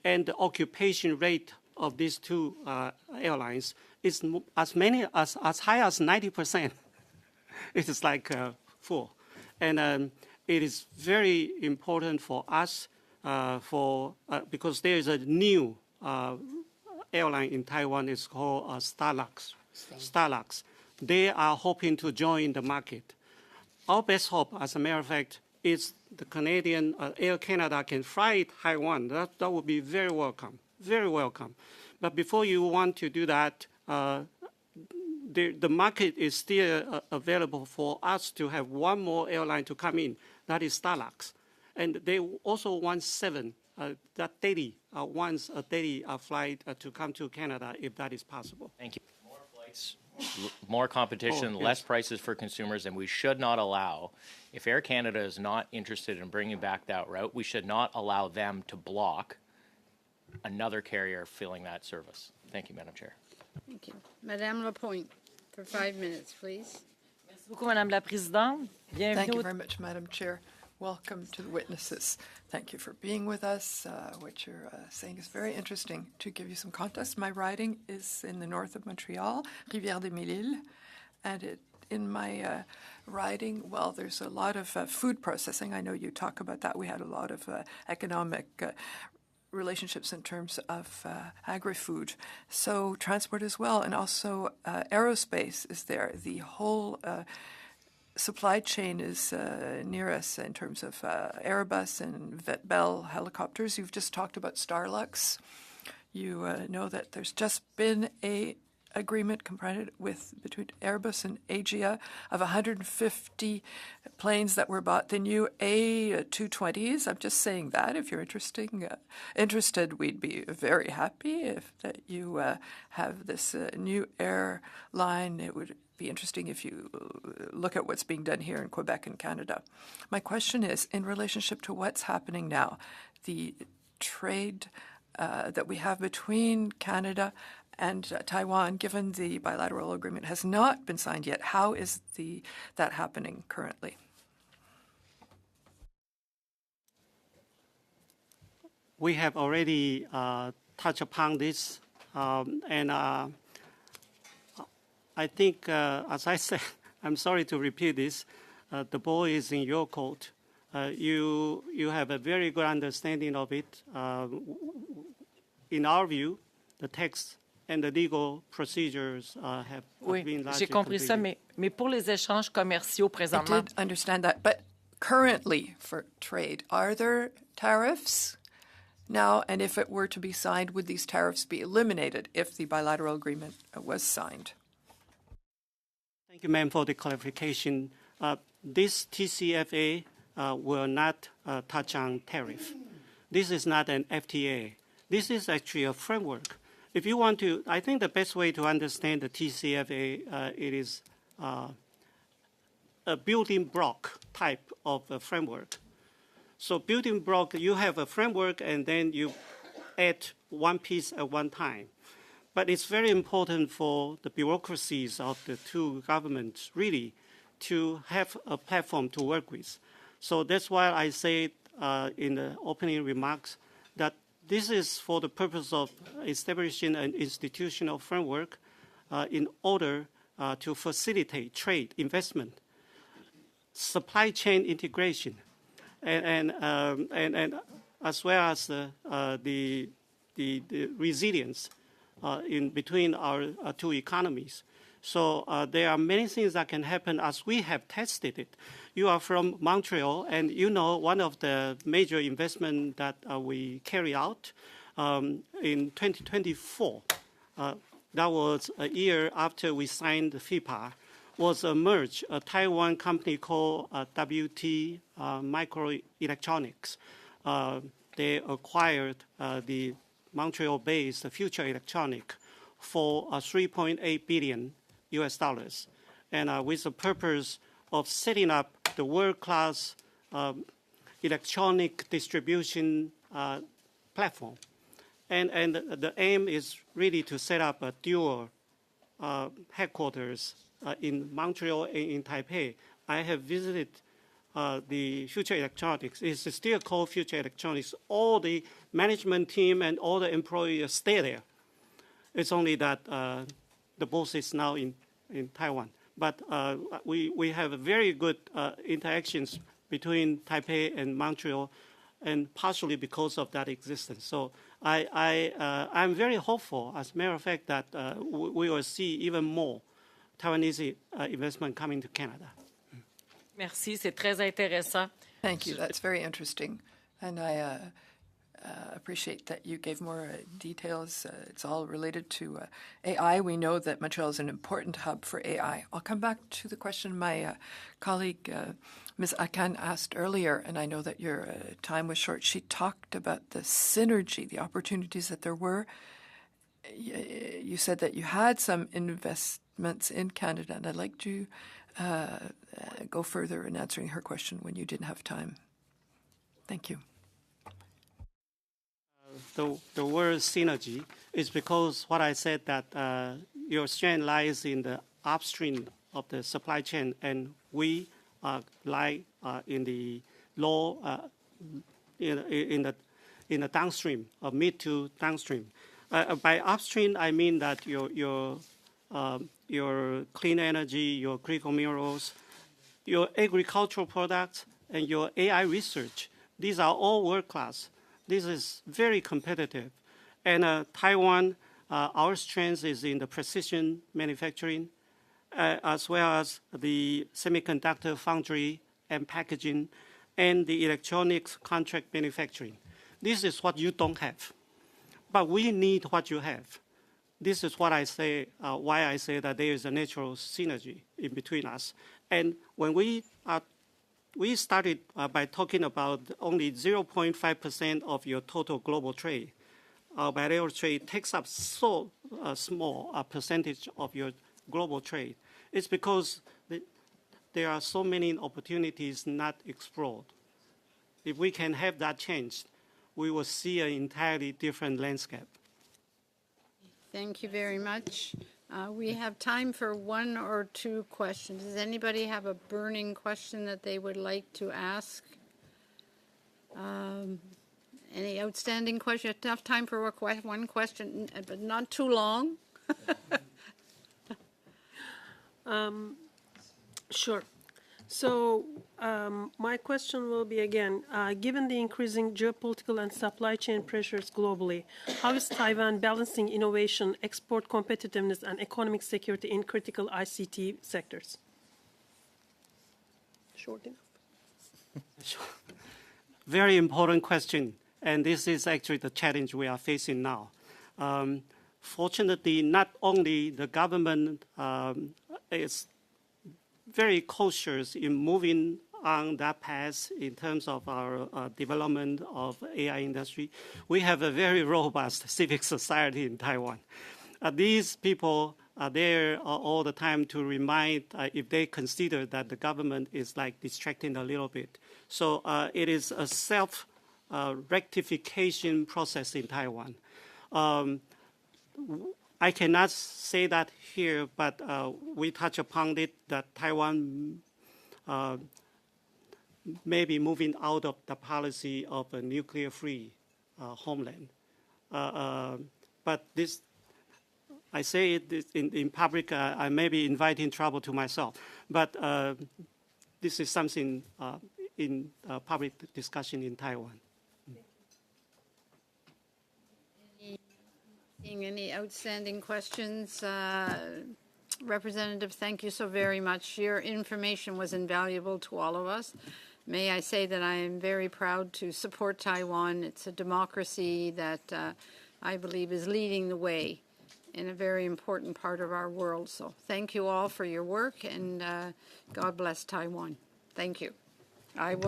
S2: And the occupation rate of these 2 airlines is as high as 90%. It is like full. And it is very important for us because there is a new airline in Taiwan. It's called Starlux. They are hoping to join the market. Our best hope, as a matter of fact, is the Canadian Air Canada can fly Taiwan. That would be very welcome, very welcome. But before you want to do that, the market is still available for us to have one more airline to come in. That is Starlux. And they also want 7, that daily, once a daily flight to come to Canada, if that is possible.
S9: Thank you. More flights, more competition,
S2: yes.
S9: less prices for consumers, and we should not allow, if Air Canada is not interested in bringing back that route, we should not allow them to block another carrier filling that service. Thank you, Madam Chair.
S1: Thank you. Madame Lapointe, for 5 minutes, please.
S10: Merci beaucoup, Madame la Présidente.
S6: Thank you
S10: Bienvenue.
S6: very much, Madam Chair. Welcome to the witnesses. Thank you for being with us. What you're saying is very interesting. To give you some context, my riding is in the north of Montreal, Rivière-des-Mille-Îles, and in my riding, well, there's a lot of food processing. I know you talk about that. We had a lot of economic relationships in terms of agri-food. So transport as well, and also aerospace is there. The whole supply chain is near us in terms of Airbus and Bell helicopters. You've just talked about Starlux. You know that there's just been a agreement completed between Airbus and Asia of 150 planes that were bought, the new A220s. I'm just saying that. If you're interested, we'd be very happy if that you have this new airline. It would be interesting if you look at what's being done here in Quebec and Canada. My question is, in relationship to what's happening now, the trade that we have between Canada and Taiwan, given the bilateral agreement has not been signed yet, how is that happening currently?
S2: We have already touched upon this, and I think, as I said, I'm sorry to repeat this, the ball is in your court. You have a very good understanding of it. In our view, the text and the legal procedures have
S10: Oui,
S2: been largely
S10: j'ai compris ça,
S2: completed.
S10: mais pour les échanges commerciaux
S6: I
S10: présentement,
S6: did understand that, but currently for trade, are there tariffs now? And if it were to be signed, would these tariffs be eliminated if the bilateral agreement was signed?
S2: Thank you, ma'am, for the clarification. This TCFA will not touch on tariff. This is not an FTA. This is actually a framework. If you want to, I think the best way to understand the TCFA, it is a building block type of a framework. So building block, you have a framework and then you add one piece at one time. But it's very important for the bureaucracies of the 2 governments really to have a platform to work with. So that's why I said in the opening remarks that this is for the purpose of establishing an institutional framework in order to facilitate trade, investment, supply chain integration, and as well as the resilience in between our 2 economies. So there are many things that can happen as we have tested it. You are from Montreal, and you know one of the major investments that we carry out in 2024, that was a year after we signed the FIPA, was a merge, a Taiwan company called WT Microelectronics. They acquired the Montreal-based Future Electronic for $3.8 billion US dollars, and with the purpose of setting up the world-class electronic distribution platform. And the aim is really to set up a dual headquarters in Montreal and in Taipei. I have visited the Future Electronics. It's still called Future Electronics. All the management team and all the employees stay there. It's only that the boss is now in Taiwan. But we have very good interactions between Taipei and Montreal, and partially because of that existence. So I'm very hopeful, as a matter of fact, that we will see even more Taiwanese investment coming to Canada.
S10: Merci, c'est très intéressant.
S6: Thank you. That's very interesting. And I appreciate that you gave more details. It's all related to AI. We know that Montreal is an important hub for AI. I'll come back to the question my colleague, Ms. Akan, asked earlier, and I know that your time was short. She talked about the synergy, the opportunities that there were. You said that you had some investments in Canada, and I'd like to go further in answering her question when you didn't have time. Thank you.
S2: The word synergy is because what I said that your strength lies in the upstream of the supply chain, and we lie in the low in the downstream, mid to downstream. By upstream, I mean that your clean energy, your critical minerals, your agricultural products, and your AI research. These are all world class. This is very competitive. And Taiwan, our strength is in the precision manufacturing, as well as the semiconductor foundry and packaging, and the electronics contract manufacturing. This is what you don't have. But we need what you have. This is what I say, why I say that there is a natural synergy in between us. And when we started by talking about only 0.5% of your total global trade. Bilateral trade takes up so small a percentage of your global trade. It's because there are so many opportunities not explored. If we can have that changed, we will see an entirely different landscape.
S1: Thank you very much. We have time for one or two questions. Does anybody have a burning question that they would like to ask? Any outstanding question? Enough time for one question, but not too long.
S8: Sure. So my question will be again, given the increasing geopolitical and supply chain pressures globally, how is Taiwan balancing innovation, export competitiveness, and economic security in critical ICT sectors? Short enough.
S2: Very important question, and this is actually the challenge we are facing now. Fortunately, not only the government is very cautious in moving on that path in terms of our development of AI industry. We have a very robust civic society in Taiwan. These people are there all the time to remind if they consider that the government is like distracting a little bit. So it is a self-rectification process in Taiwan. I cannot say that here, but we touch upon it that Taiwan may be moving out of the policy of a nuclear-free homeland. But this, I say it in public, I may be inviting trouble to myself. But this is something in public discussion in Taiwan.
S1: Any outstanding questions? Representative, thank you so very much. Your information was invaluable to all of us. May I say that I am very proud to support Taiwan. It's a democracy that I believe is leading the way in a very important part of our world. So thank you all for your work, and God bless Taiwan. Thank you. I will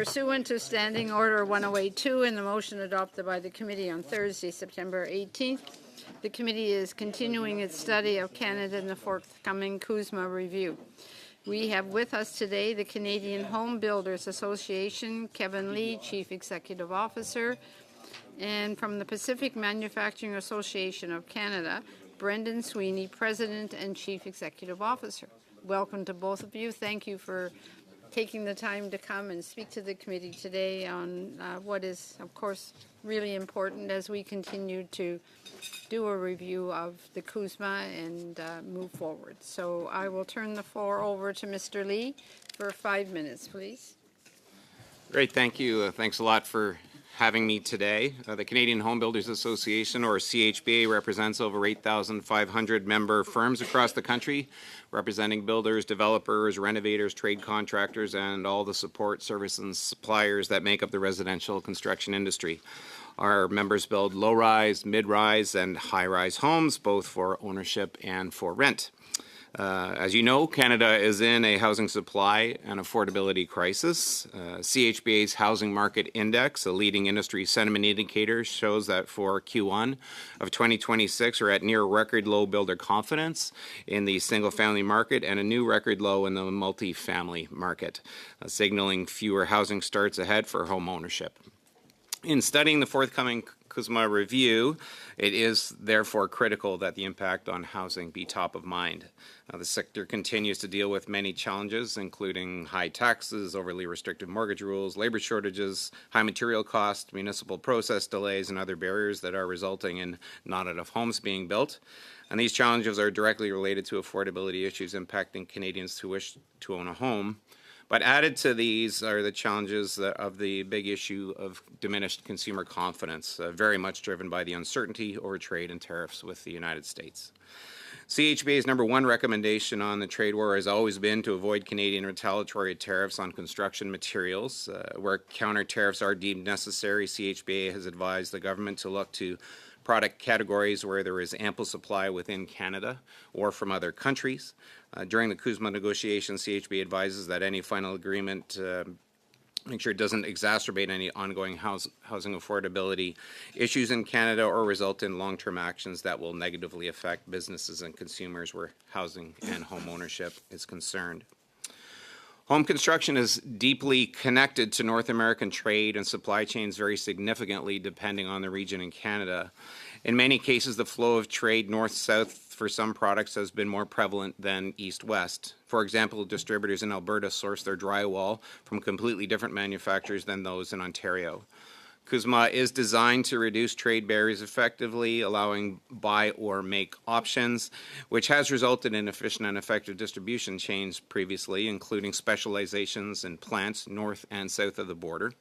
S1: Pursuant to Standing Order 1082 and the motion adopted by the committee on Thursday, September 18th, the committee is continuing its study of Canada in the forthcoming CUSMA review. We have with us today the Canadian Home Builders Association, Kevin Lee, Chief Executive Officer, and from the Pacific Manufacturing Association of Canada, Brendan Sweeney, President and Chief Executive Officer. Welcome to both of you. Thank you for taking the time to come and speak to the committee today on what is, of course, really important as we continue to do a review of the CUSMA and move forward. So I will turn the floor over to Mr. Lee for 5 minutes, please.
S11: Great, thank you. Thanks a lot for having me today. The Canadian Home Builders Association, or CHBA, represents over 8,500 member firms across the country, representing builders, developers, renovators, trade contractors, and all the support, service, and suppliers that make up the residential construction industry. Our members build low-rise, mid-rise, and high-rise homes, both for ownership and for rent. As you know, Canada is in a housing supply and affordability crisis. CHBA's Housing Market Index, a leading industry sentiment indicator, shows that for Q1 of 2026, we're at near record low builder confidence in the single-family market and a new record low in the multi-family market, signaling fewer housing starts ahead for home ownership. In studying the forthcoming CUSMA review, it is therefore critical that the impact on housing be top of mind. The sector continues to deal with many challenges, including high taxes, overly restrictive mortgage rules, labor shortages, high material costs, municipal process delays, and other barriers that are resulting in not enough homes being built. And these challenges are directly related to affordability issues impacting Canadians who wish to own a home. But added to these are the challenges of the big issue of diminished consumer confidence, very much driven by the uncertainty over trade and tariffs with the United States. CHBA's number one recommendation on the trade war has always been to avoid Canadian retaliatory tariffs on construction materials. Where counter tariffs are deemed necessary, CHBA has advised the government to look to product categories where there is ample supply within Canada or from other countries. During the CUSMA negotiations, CHBA advises that any final agreement make sure it doesn't exacerbate any ongoing housing affordability issues in Canada or result in long-term actions that will negatively affect businesses and consumers where housing and home ownership is concerned. Home construction is deeply connected to North American trade and supply chains very significantly depending on the region in Canada. In many cases, the flow of trade north-south for some products has been more prevalent than east-west. For example, distributors in Alberta source their drywall from completely different manufacturers than those in Ontario. CUSMA is designed to reduce trade barriers effectively, allowing buy or make options, which has resulted in efficient and effective distribution chains previously, including specializations in plants north and south of the border.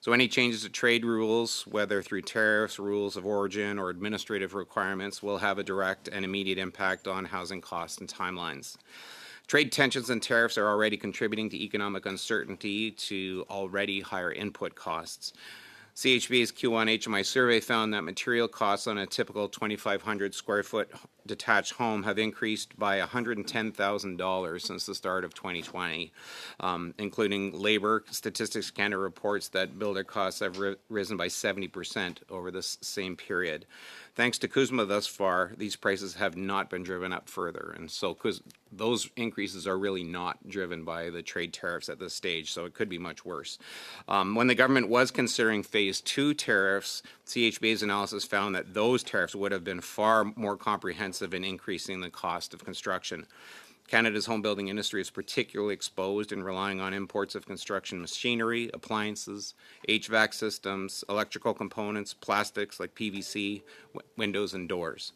S11: So any changes to trade rules, whether through tariffs, rules of origin, or administrative requirements, will have a direct and immediate impact on housing costs and timelines. Trade tensions and tariffs are already contributing to economic uncertainty to already higher input costs. CHBA's Q1 HMI survey found that material costs on a typical 2,500 square foot detached home have increased by $110,000 since the start of 2020, including labor. Statistics Canada reports that builder costs have risen by 70% over this same period. Thanks to CUSMA thus far, these prices have not been driven up further, and so those increases are really not driven by the trade tariffs at this stage, so it could be much worse. When the government was considering Phase 2 tariffs, CHBA's analysis found that those tariffs would have been far more comprehensive in increasing the cost of construction. Canada's home building industry is particularly exposed in relying on imports of construction machinery, appliances, HVAC systems, electrical components, plastics like PVC, windows and doors.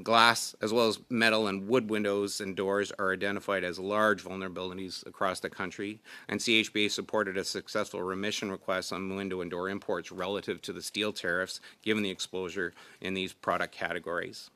S11: Glass, as well as metal and wood windows and doors, are identified as large vulnerabilities across the country, and CHBA supported a successful remission request on window and door imports relative to the steel tariffs, given the exposure in these product categories.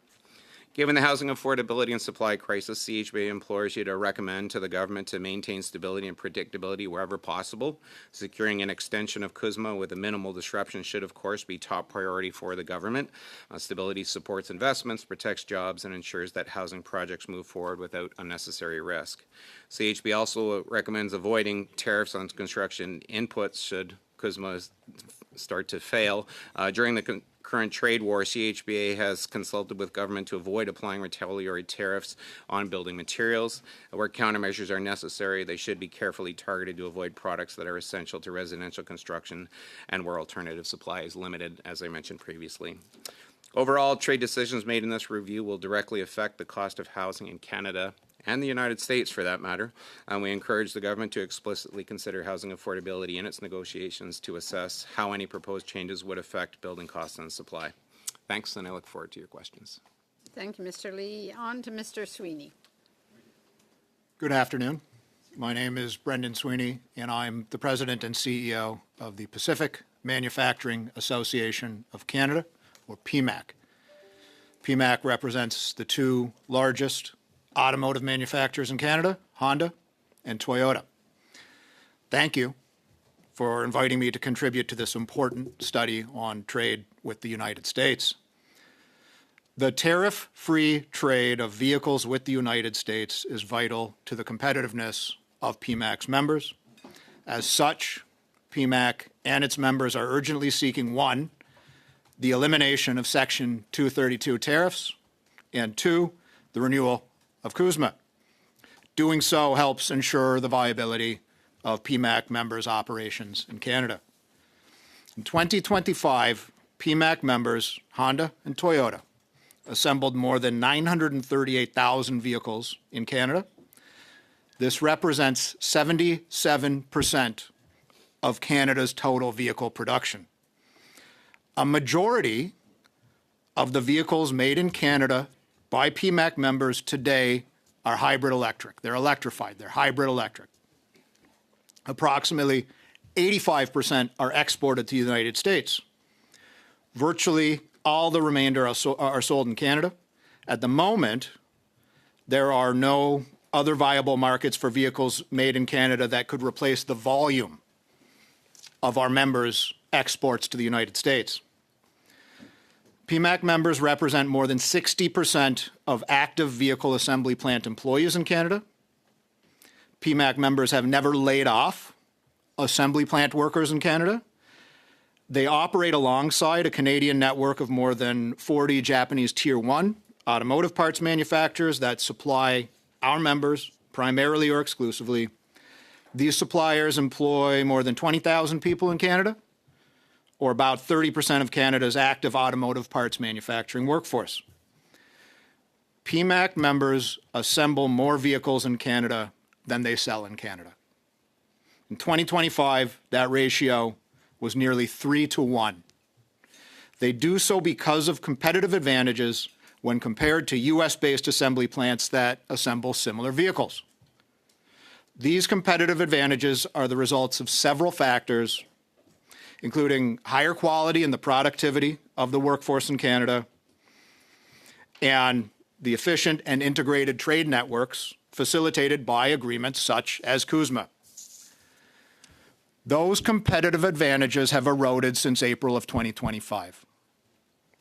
S11: Given the housing affordability and supply crisis, CHBA implores you to recommend to the government to maintain stability and predictability wherever possible. Securing an extension of CUSMA with a minimal disruption should, of course, be top priority for the government. Stability supports investments, protects jobs, and ensures that housing projects move forward without unnecessary risk. CHB also recommends avoiding tariffs on construction inputs should CUSMA start to fail. During the current trade war, CHBA has consulted with government to avoid applying retaliatory tariffs on building materials. Where countermeasures are necessary, they should be carefully targeted to avoid products that are essential to residential construction and where alternative supply is limited, as I mentioned previously. Overall, trade decisions made in this review will directly affect the cost of housing in Canada and the United States, for that matter. And we encourage the government to explicitly consider housing affordability in its negotiations to assess how any proposed changes would affect building costs and supply. Thanks, and I look forward to your questions.
S1: Thank you, Mr. Lee. On to Mr. Sweeney.
S12: Good afternoon. My name is Brendan Sweeney, and I'm the President and CEO of the Pacific Manufacturing Association of Canada, or PMAC. PMAC represents the two largest automotive manufacturers in Canada, Honda and Toyota. Thank you for inviting me to contribute to this important study on trade with the United States. The tariff-free trade of vehicles with the United States is vital to the competitiveness of PMAC's members. As such, PMAC and its members are urgently seeking, one, the elimination of Section 232 tariffs, and two, the renewal of CUSMA. Doing so helps ensure the viability of PMAC members' operations in Canada. In 2025, PMAC members, Honda and Toyota, assembled more than 938,000 vehicles in Canada. This represents 77% of Canada's total vehicle production. A majority of the vehicles made in Canada by PMAC members today are hybrid electric. They're electrified. They're hybrid electric. Approximately 85% are exported to the United States. Virtually all the remainder are sold in Canada. At the moment, there are no other viable markets for vehicles made in Canada that could replace the volume of our members' exports to the United States. PMAC members represent more than 60% of active vehicle assembly plant employees in Canada. PMAC members have never laid off assembly plant workers in Canada. They operate alongside a Canadian network of more than 40 Japanese Tier 1 automotive parts manufacturers that supply our members primarily or exclusively. These suppliers employ more than 20,000 people in Canada, or about 30% of Canada's active automotive parts manufacturing workforce. PMAC members assemble more vehicles in Canada than they sell in Canada. In 2025, that ratio was nearly 3-to-1. They do so because of competitive advantages when compared to US-based assembly plants that assemble similar vehicles. These competitive advantages are the results of several factors, including higher quality and the productivity of the workforce in Canada, and the efficient and integrated trade networks facilitated by agreements such as CUSMA. Those competitive advantages have eroded since April of 2025.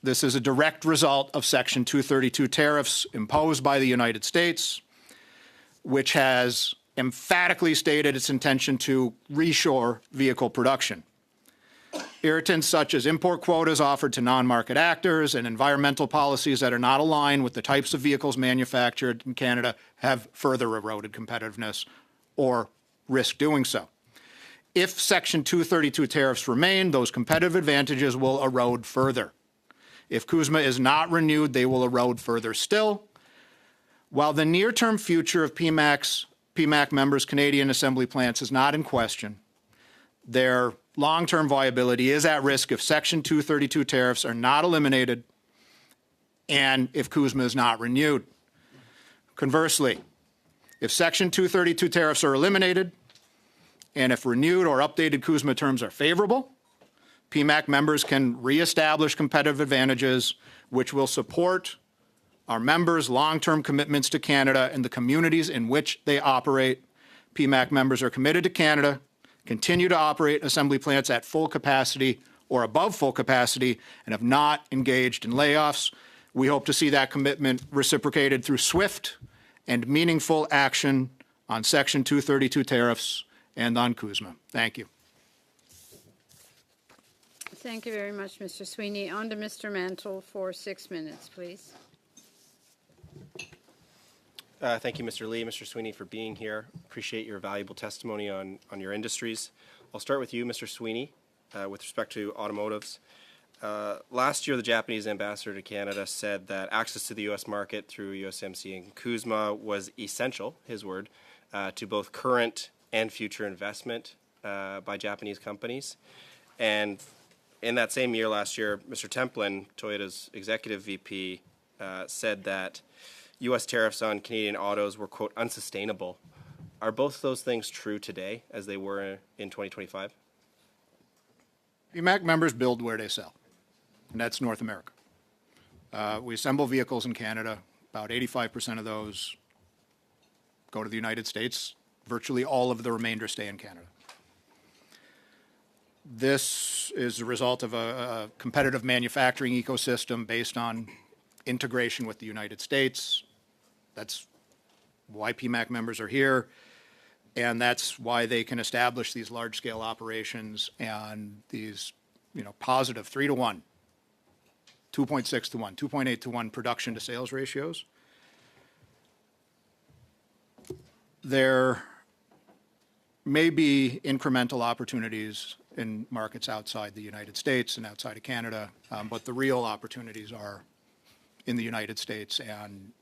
S12: This is a direct result of Section 232 tariffs imposed by the United States, which has emphatically stated its intention to reshore vehicle production. Irritants such as import quotas offered to non-market actors and environmental policies that are not aligned with the types of vehicles manufactured in Canada have further eroded competitiveness or risk doing so. If Section 232 tariffs remain, those competitive advantages will erode further. If CUSMA is not renewed, they will erode further still. While the near-term future of PMAC members' Canadian assembly plants is not in question, their long-term viability is at risk if Section 232 tariffs are not eliminated and if CUSMA is not renewed. Conversely, if Section 232 tariffs are eliminated and if renewed or updated CUSMA terms are favorable, PMAC members can reestablish competitive advantages which will support our members' long-term commitments to Canada and the communities in which they operate. PMAC members are committed to Canada, continue to operate assembly plants at full capacity or above full capacity, and have not engaged in layoffs. We hope to see that commitment reciprocated through swift and meaningful action on Section 232 tariffs and on CUSMA. Thank you.
S1: Thank you very much, Mr. Sweeney. On to Mr. Mantle for 6 minutes, please.
S3: Thank you, Mr. Lee, Mr. Sweeney, for being here. Appreciate your valuable testimony on your industries. I'll start with you, Mr. Sweeney, with respect to automotives. Last year, the Japanese ambassador to Canada said that access to the U.S. market through USMCA and CUSMA was essential, his word, to both current and future investment by Japanese companies. And in that same year, last year, Mr. Templin, Toyota's executive VP, said that U.S. tariffs on Canadian autos were, quote, unsustainable. Are both those things true today as they were in 2025?
S12: PMAC members build where they sell, and that's North America. We assemble vehicles in Canada. About 85% of those go to the United States. Virtually all of the remainder stay in Canada. This is a result of a competitive manufacturing ecosystem based on integration with the United States. That's why PMAC members are here, and that's why they can establish these large-scale operations and these, positive 3 to 1, 2.6 to 1, 2.8 to 1 production to sales ratios. There may be incremental opportunities in markets outside the United States and outside of Canada, but the real opportunities are in the United States and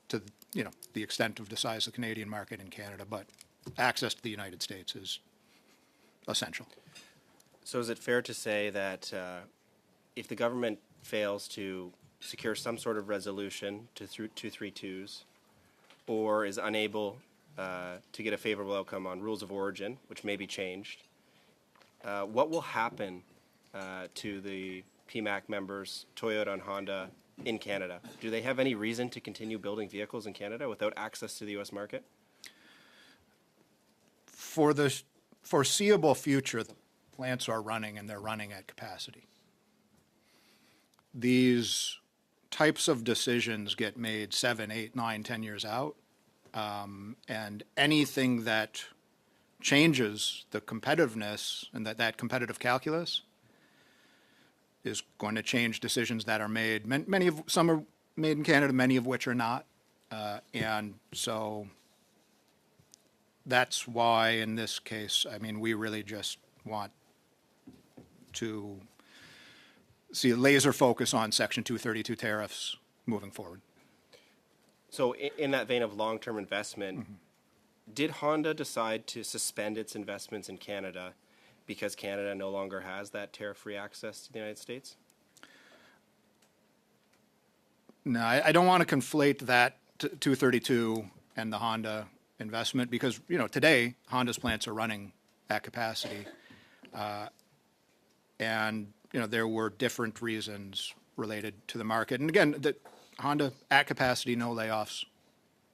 S12: to the extent of the size of the Canadian market in Canada, but access to the United States is essential.
S3: So is it fair to say that if the government fails to secure some sort of resolution to 232s or is unable to get a favorable outcome on rules of origin, which may be changed, what will happen to the PMAC members, Toyota and Honda, in Canada? Do they have any reason to continue building vehicles in Canada without access to the U.S. market?
S12: For the foreseeable future, the plants are running and they're running at capacity. These types of decisions get made 7, 8, 9, 10 years out, and anything that changes the competitiveness and that competitive calculus is going to change decisions that are made. Some are made in Canada, many of which are not, and so that's why in this case, we really just want to see a laser focus on Section 232 tariffs moving forward.
S3: So in that vein of long-term investment, did Honda decide to suspend its investments in Canada because Canada no longer has that tariff-free access to the United States?
S12: No, I don't want to conflate that 232 and the Honda investment because, today Honda's plants are running at capacity. And, there were different reasons related to the market. And again, the Honda at capacity, no layoffs,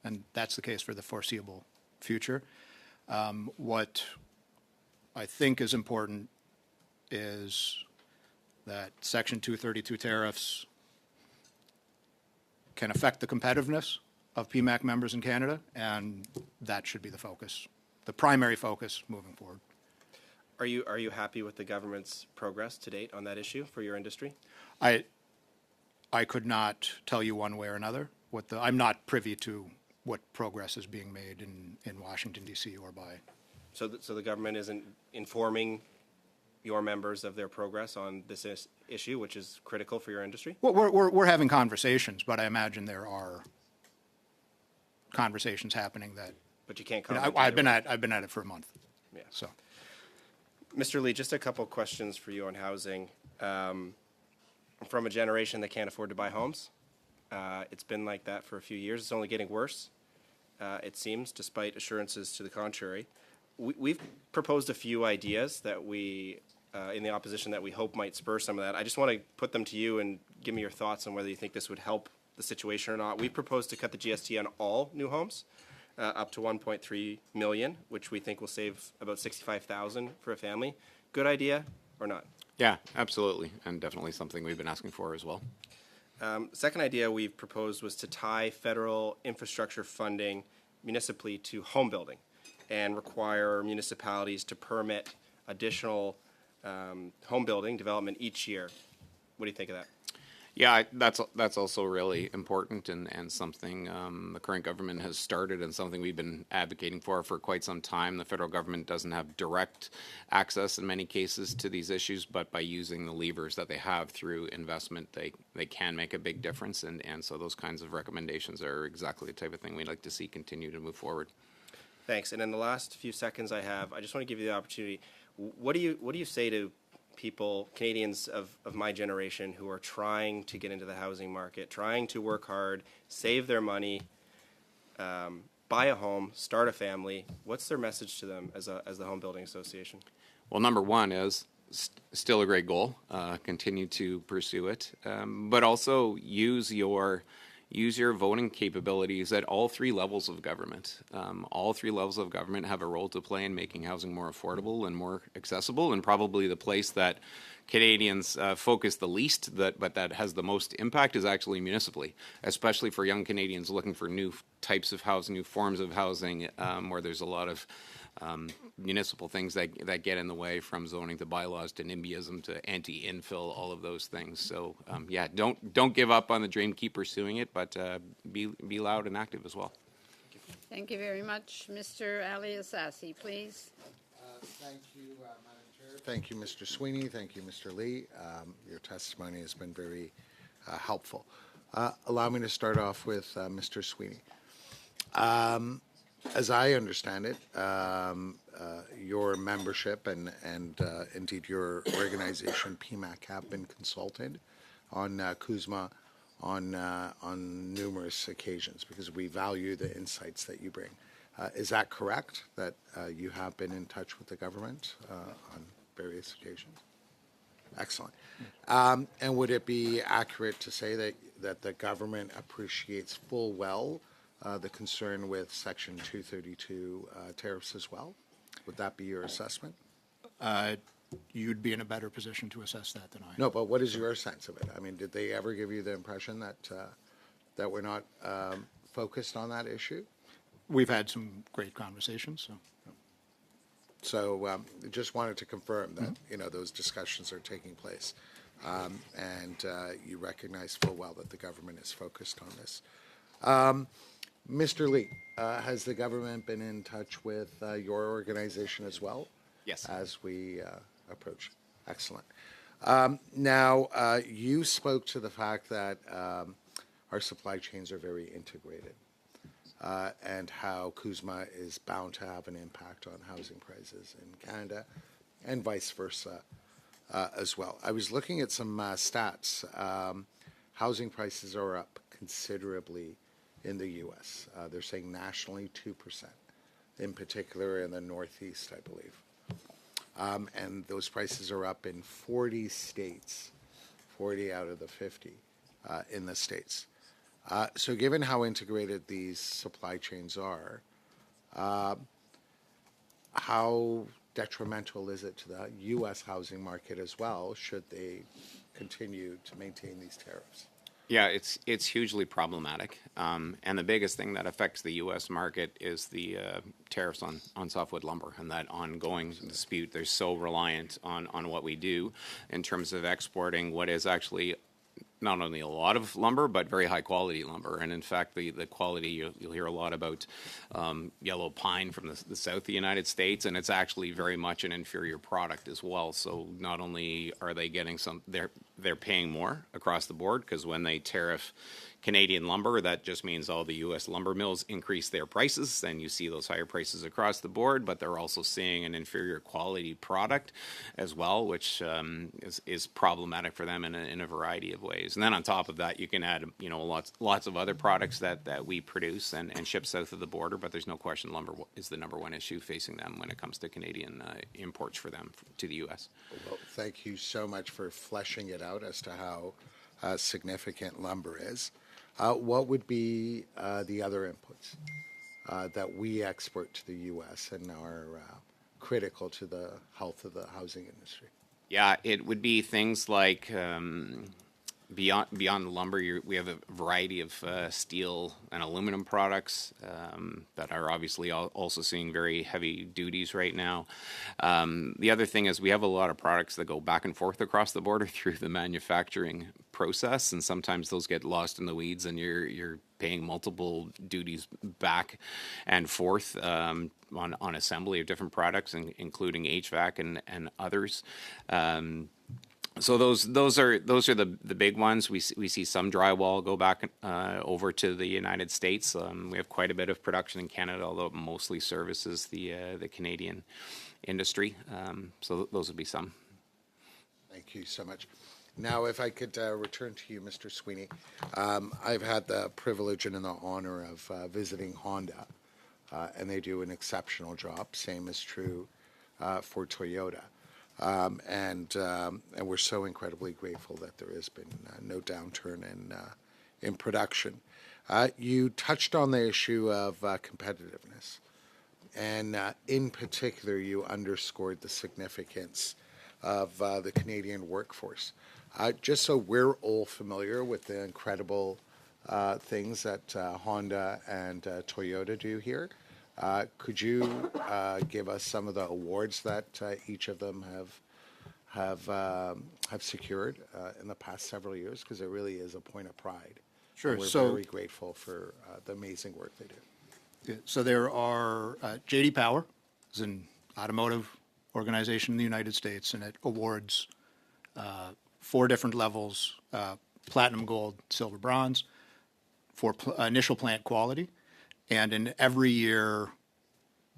S12: and that's the case for the foreseeable future. What I think is important is that Section 232 tariffs can affect the competitiveness of PMAC members in Canada, and that should be the focus, the primary focus moving forward.
S3: Are you happy with the government's progress to date on that issue for your industry?
S12: I could not tell you one way or another. I'm not privy to what progress is being made in Washington, D.C. or by.
S3: So the government isn't informing your members of their progress on this issue, which is critical for your industry?
S12: Well, we're having conversations, but I imagine there are conversations happening that.
S3: But you can't comment.
S12: I've been at it for a month.
S3: Yeah.
S12: So,
S3: Mr. Lee, just a couple questions for you on housing. I'm from a generation that can't afford to buy homes. It's been like that for a few years. It's only getting worse, it seems, despite assurances to the contrary. We've proposed a few ideas that we, in the opposition, that we hope might spur some of that. I just want to put them to you and give me your thoughts on whether you think this would help the situation or not. We propose to cut the GST on all new homes up to 1.3 million, which we think will save about 65,000 for a family. Good idea or not?
S11: Yeah, absolutely, and definitely something we've been asking for as well.
S3: Second idea we've proposed was to tie federal infrastructure funding municipally to home building and require municipalities to permit additional home building development each year. What do you think of that?
S11: Yeah, that's also really important and something the current government has started and something we've been advocating for quite some time. The federal government doesn't have direct access in many cases to these issues, but by using the levers that they have through investment, they can make a big difference. And so those kinds of recommendations are exactly the type of thing we'd like to see continue to move forward.
S3: Thanks. And in the last few seconds I have, I just want to give you the opportunity. What do you say to people, Canadians of my generation, who are trying to get into the housing market, trying to work hard, save their money, buy a home, start a family? What's their message to them as the Home Building Association?
S11: Well, number one is still a great goal. Continue to pursue it, but also use your voting capabilities at all three levels of government. All three levels of government have a role to play in making housing more affordable and more accessible, and probably the place that Canadians focus the least, but that has the most impact, is actually municipally, especially for young Canadians looking for new types of housing, new forms of housing, where there's a lot of municipal things that get in the way, from zoning to bylaws to NIMBYism to anti-infill, all of those things. So yeah, don't give up on the dream. Keep pursuing it, but be loud and active as well.
S1: Thank you very much. Mr. Ali Assasi, please.
S13: Thank you, Madam Chair. Thank you, Mr. Sweeney. Thank you, Mr. Lee. Your testimony has been very helpful. Allow me to start off with Mr. Sweeney. As I understand it, your membership and indeed your organization, PMAC, have been consulted on CUSMA on numerous occasions, because we value the insights that you bring. Is that correct, that you have been in touch with the government on various occasions? Excellent. And would it be accurate to say that the government appreciates full well the concern with Section 232 tariffs as well? Would that be your assessment?
S12: You'd be in a better position to assess that than I.
S13: No, but what is your sense of it? I mean, did they ever give you the impression that we're not focused on that issue?
S12: We've had some great conversations.
S13: So just wanted to confirm that those discussions are taking place, and you recognize full well that the government is focused on this. Mr. Lee, has the government been in touch with your organization as well?
S11: Yes.
S13: As we approach. Excellent. Now, you spoke to the fact that our supply chains are very integrated, and how CUSMA is bound to have an impact on housing prices in Canada and vice versa as well. I was looking at some stats. Housing prices are up considerably in the U.S. They're saying nationally 2%, in particular in the Northeast, I believe. And those prices are up in 40 states, 40 out of the 50 in the states. So given how integrated these supply chains are, how detrimental is it to the U.S. housing market as well, should they continue to maintain these tariffs?
S11: Yeah, it's hugely problematic, and the biggest thing that affects the U.S. market is the tariffs on softwood lumber, and that ongoing dispute. They're so reliant on what we do in terms of exporting what is actually not only a lot of lumber, but very high quality lumber. And in fact, the quality, you'll hear a lot about yellow pine from the south of the United States, and it's actually very much an inferior product as well. So not only are they getting they're paying more across the board, because when they tariff Canadian lumber, that just means all the U.S. lumber mills increase their prices, and you see those higher prices across the board, but they're also seeing an inferior quality product as well, which is problematic for them in a variety of ways. And then on top of that, you can add lots of other products that we produce and ship south of the border, but there's no question lumber is the number one issue facing them when it comes to Canadian imports for them to the U.S.
S13: Well, thank you so much for fleshing it out as to how significant lumber is. what would be the other inputs that we export to the U.S. and are critical to the health of the housing industry?
S11: Yeah, it would be things like beyond the lumber. We have a variety of steel and aluminum products that are obviously also seeing very heavy duties right now. The other thing is we have a lot of products that go back and forth across the border through the manufacturing process, and sometimes those get lost in the weeds, and you're paying multiple duties back and forth on assembly of different products, including HVAC and others. So those are the big ones. We see some drywall go back over to the United States. We have quite a bit of production in Canada, although it mostly services the Canadian industry. So those would be some.
S13: Thank you so much. Now, if I could return to you, Mr. Sweeney. I've had the privilege and the honor of visiting Honda, and they do an exceptional job. Same is true for Toyota. And we're so incredibly grateful that there has been no downturn in production. You touched on the issue of competitiveness, and in particular, you underscored the significance of the Canadian workforce. Just so we're all familiar with the incredible things that Honda and Toyota do here, could you give us some of the awards that each of them have secured in the past several years? Because it really is a point of pride.
S12: Sure.
S13: And we're very grateful for the amazing work they do.
S12: Yeah, so there are J.D. Power is an automotive organization in the United States, and it awards 4 different levels: platinum, gold, silver, bronze, for initial plant quality. And in every year,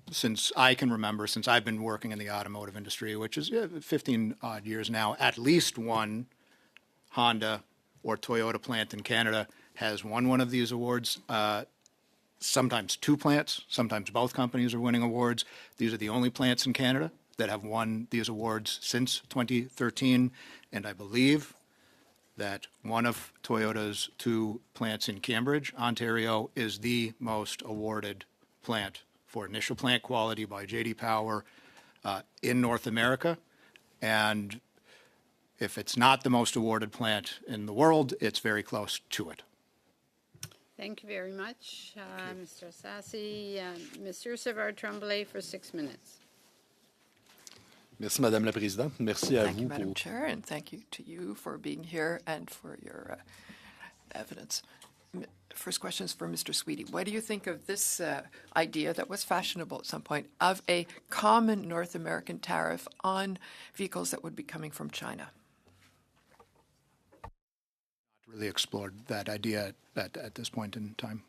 S12: since I can remember, since I've been working in the automotive industry, which is 15 odd years now, at least one Honda or Toyota plant in Canada has won one of these awards. Sometimes 2 plants, sometimes both companies are winning awards. These are the only plants in Canada that have won these awards since 2013. And I believe that one of Toyota's 2 plants in Cambridge, Ontario, is the most awarded plant for initial plant quality by J.D. Power in North America. And if it's not the most awarded plant in the world, it's very close to it.
S1: Thank you very much, Mr. Sassy. Monsieur Savard-Tremblay for 6 minutes.
S5: Merci, Madame la Présidente. Merci à
S6: Thank
S5: vous.
S6: you, Madam Chair, and thank you to you for being here and for your evidence. First question is for Mr. Sweeney. What do you think of this idea that was fashionable at some point of a common North American tariff on vehicles that would be coming from China?
S12: Not really explored that idea at this point in time.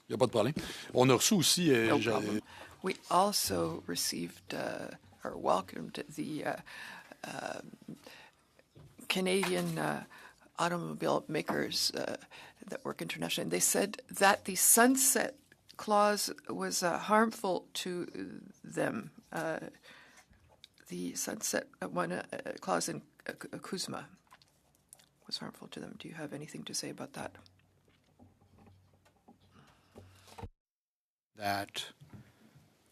S5: Il n'y a pas de problème. On a reçu aussi...
S6: No problem. We also received or welcomed the Canadian automobile makers that work internationally. And they said that the sunset clause was harmful to them. The sunset clause in CUSMA was harmful to them. Do you have anything to say about that?
S12: That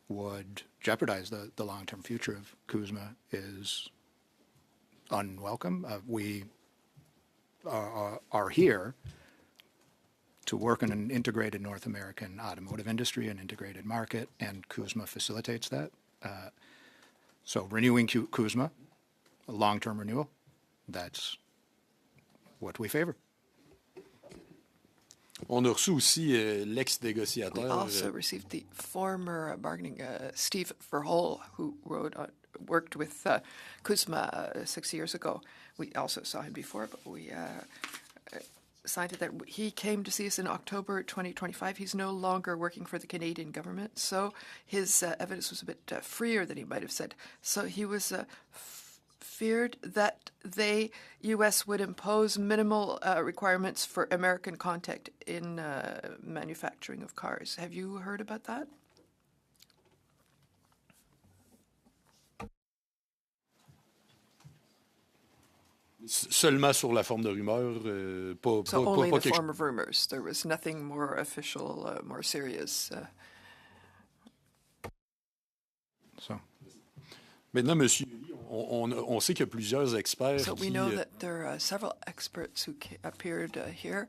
S12: would jeopardize the long-term future of CUSMA is unwelcome. We are here to work in an integrated North American automotive industry, an integrated market, and CUSMA facilitates that. So renewing CUSMA, a long-term renewal, that's what we favor.
S5: On a reçu aussi l'ex-négociateur.
S6: We also received the former bargaining, Steve Verhol, who worked with CUSMA 6 years ago. We also saw him before, but we cited that he came to see us in October 2025. He's no longer working for the Canadian government, so his evidence was a bit freer than he might have said. So he was feared that the U.S. would impose minimal requirements for American content in manufacturing of cars. Have you heard about that?
S5: Seulement sur la forme de rumeur, pas,
S6: So
S5: pas,
S6: only
S5: pas
S6: the
S5: quelque
S6: form of rumors. There was nothing more official, more serious.
S12: So,
S5: Maintenant, monsieur, on sait qu'il y a plusieurs experts
S6: So we
S5: qui,
S6: know that there are several experts who appeared here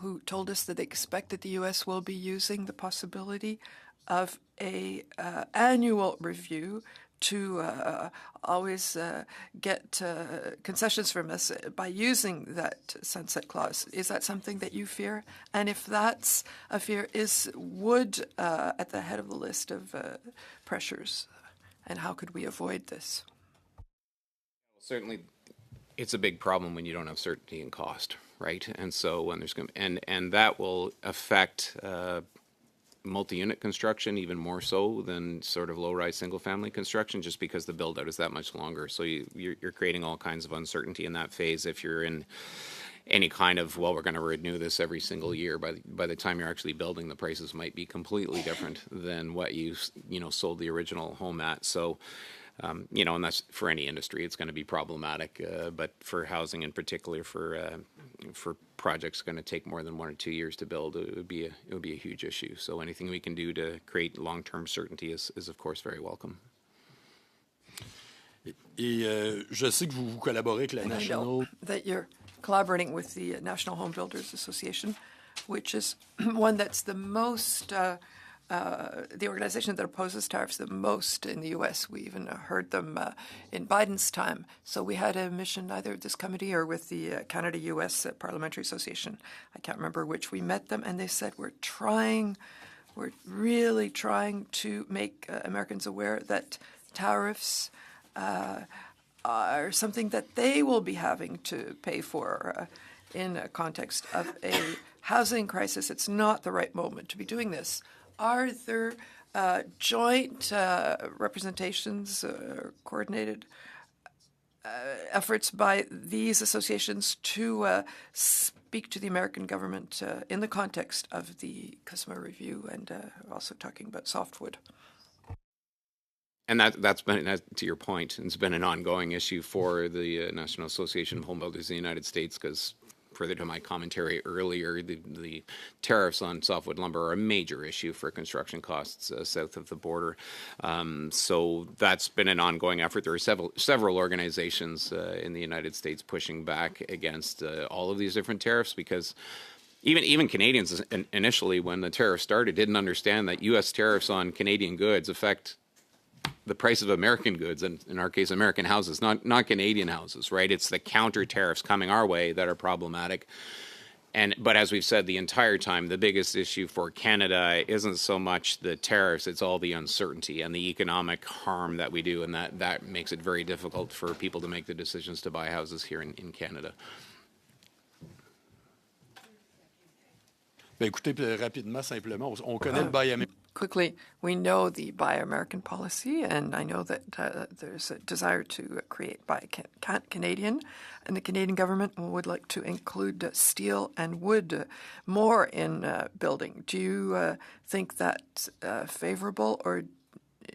S6: who told us that they expect that the U.S. will be using the possibility of a annual review to always get concessions from us by using that sunset clause. Is that something that you fear? And if that's a fear, is wood at the head of the list of pressures? And how could we avoid this?
S11: Certainly, it's a big problem when you don't have certainty in cost, right? And so when there's and that will affect multi-unit construction even more so than sort of low-rise single-family construction, just because the build-out is that much longer. So you're creating all kinds of uncertainty in that phase if you're in any kind of, well, we're going to renew this every single year. By the time you're actually building, the prices might be completely different than what you sold the original home at. So, and that's for any industry, it's going to be problematic. But for housing in particular, for projects going to take more than 1 or 2 years to build, it would be a huge issue. So anything we can do to create long-term certainty is of course very welcome.
S5: Et je sais que vous collaborez avec la
S6: And I
S5: National.
S6: know that you're collaborating with the National Home Builders Association, which is one that's the most, the organization that opposes tariffs the most in the U.S. We even heard them in Biden's time. So we had a mission either at this committee or with the Canada-U.S. Parliamentary Association. I can't remember which. We met them and they said, we're really trying to make Americans aware that tariffs are something that they will be having to pay for in a context of a housing crisis. It's not the right moment to be doing this. Are there joint representations, coordinated efforts by these associations to speak to the American government in the context of the customer review and also talking about softwood?
S11: And that's been, to your point, it's been an ongoing issue for the National Association of Home Builders in the United States, because further to my commentary earlier, the tariffs on softwood lumber are a major issue for construction costs south of the border. So that's been an ongoing effort. There are several organizations in the United States pushing back against all of these different tariffs, because even Canadians initially, when the tariff started, didn't understand that U.S. tariffs on Canadian goods affect the price of American goods, and in our case, American houses, not Canadian houses, right? It's the counter tariffs coming our way that are problematic. But as we've said the entire time, the biggest issue for Canada isn't so much the tariffs, it's all the uncertainty and the economic harm that we do, and that makes it very difficult for people to make the decisions to buy houses here in Canada.
S5: Ben, écoutez, rapidement, simplement, on connaît le Buy American.
S6: Quickly, we know the Buy American policy, and I know that there's a desire to create Buy Canadian, and the Canadian government would like to include steel and wood more in building. Do you think that's favorable, or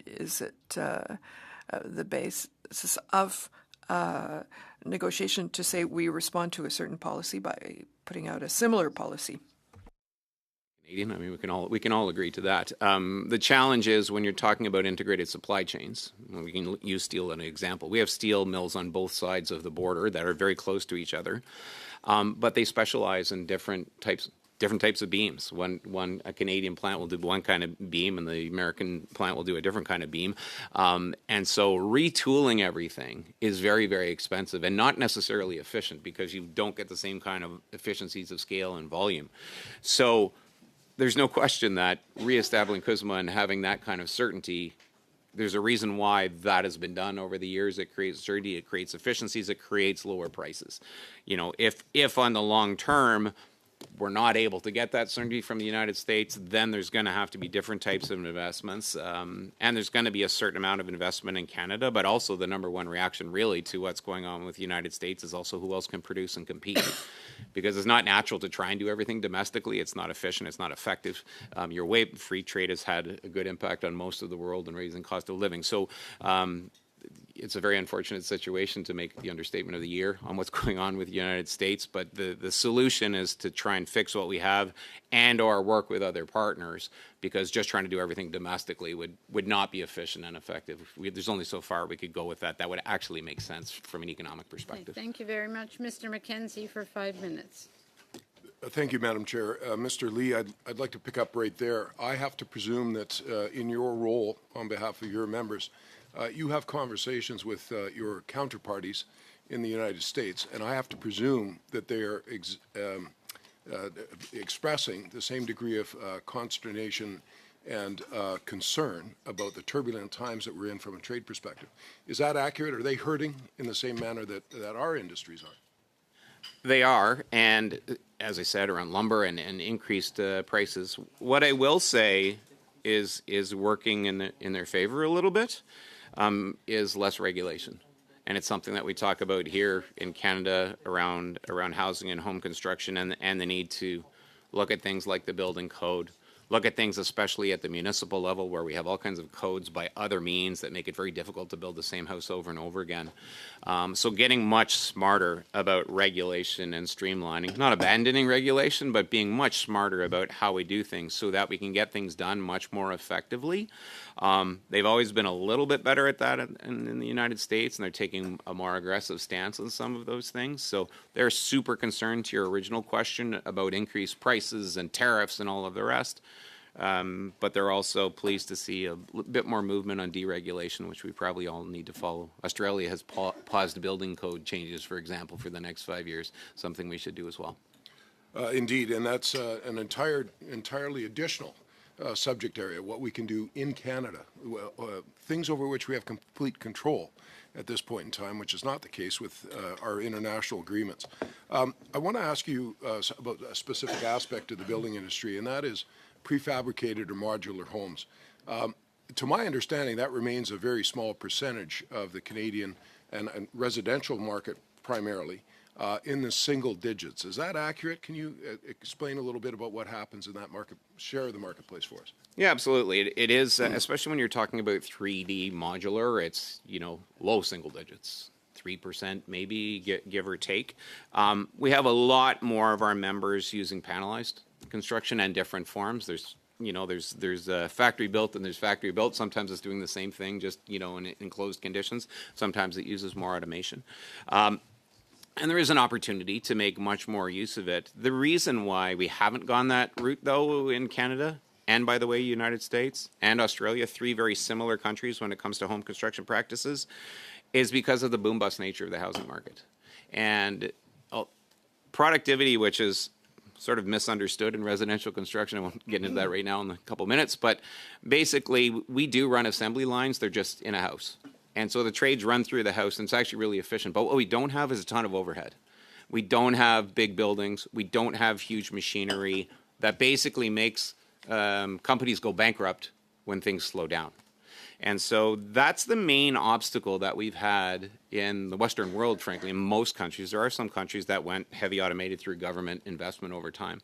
S6: is it the basis of negotiation to say we respond to a certain policy by putting out a similar policy?
S11: Canadian. I mean, we can all agree to that. The challenge is when you're talking about integrated supply chains. We can use steel as an example. We have steel mills on both sides of the border that are very close to each other, but they specialize in different types of beams. A Canadian plant will do one kind of beam, and the American plant will do a different kind of beam. And so retooling everything is very, very expensive and not necessarily efficient, because you don't get the same kind of efficiencies of scale and volume. So there's no question that reestablishing CUSMA and having that kind of certainty, there's a reason why that has been done over the years. It creates certainty, it creates efficiencies, it creates lower prices. If on the long term we're not able to get that certainty from the United States, then there's going to have to be different types of investments. And there's going to be a certain amount of investment in Canada, but also the number one reaction really to what's going on with the United States is also who else can produce and compete. Because it's not natural to try and do everything domestically. It's not efficient. It's not effective. Free trade has had a good impact on most of the world in raising cost of living. So it's a very unfortunate situation, to make the understatement of the year, on what's going on with the United States. But the solution is to try and fix what we have and or work with other partners, because just trying to do everything domestically would not be efficient and effective. There's only so far we could go with that. That would actually make sense from an economic perspective.
S1: Okay, thank you very much. Mr. McKenzie for 5 minutes.
S7: Thank you, Madam Chair. Mr. Lee, I'd like to pick up right there. I have to presume that in your role, on behalf of your members, you have conversations with your counterparties in the United States, and I have to presume that they are expressing the same degree of consternation and concern about the turbulent times that we're in from a trade perspective. Is that accurate? Are they hurting in the same manner that our industries are?
S11: They are, and as I said, around lumber and increased prices. What I will say is working in their favor a little bit, is less regulation. And it's something that we talk about here in Canada around housing and home construction, and the need to look at things like the building code, look at things especially at the municipal level, where we have all kinds of codes by other means that make it very difficult to build the same house over and over again. So getting much smarter about regulation and streamlining, not abandoning regulation, but being much smarter about how we do things so that we can get things done much more effectively. They've always been a little bit better at that in the United States, and they're taking a more aggressive stance on some of those things. So they're super concerned, to your original question, about increased prices and tariffs and all of the rest. But they're also pleased to see a bit more movement on deregulation, which we probably all need to follow. Australia has paused building code changes, for example, for the next 5 years, something we should do as well.
S7: Indeed, and that's an entirely additional subject area, what we can do in Canada, things over which we have complete control at this point in time, which is not the case with our international agreements. I want to ask you about a specific aspect of the building industry, and that is prefabricated or modular homes. To my understanding, that remains a very small percentage of the Canadian and residential market primarily, in the single digits. Is that accurate? Can you explain a little bit about what happens in that market, share of the marketplace for us?
S11: Yeah, absolutely. It is, especially when you're talking about 3D modular, it's, low single digits. 3% maybe, give or take. We have a lot more of our members using panelized construction and different forms. There's factory built and there's factory built. Sometimes it's doing the same thing, just, in enclosed conditions. Sometimes it uses more automation. And there is an opportunity to make much more use of it. The reason why we haven't gone that route, though, in Canada, and by the way, United States and Australia, 3 very similar countries when it comes to home construction practices, is because of the boom-bust nature of the housing market. And productivity, which is sort of misunderstood in residential construction. I won't get into that right now in a couple minutes, but basically we do run assembly lines. They're just in a house. And so the trades run through the house, and it's actually really efficient. But what we don't have is a ton of overhead. We don't have big buildings. We don't have huge machinery that basically makes companies go bankrupt when things slow down. And so that's the main obstacle that we've had in the Western world, frankly, in most countries. There are some countries that went heavy automated through government investment over time.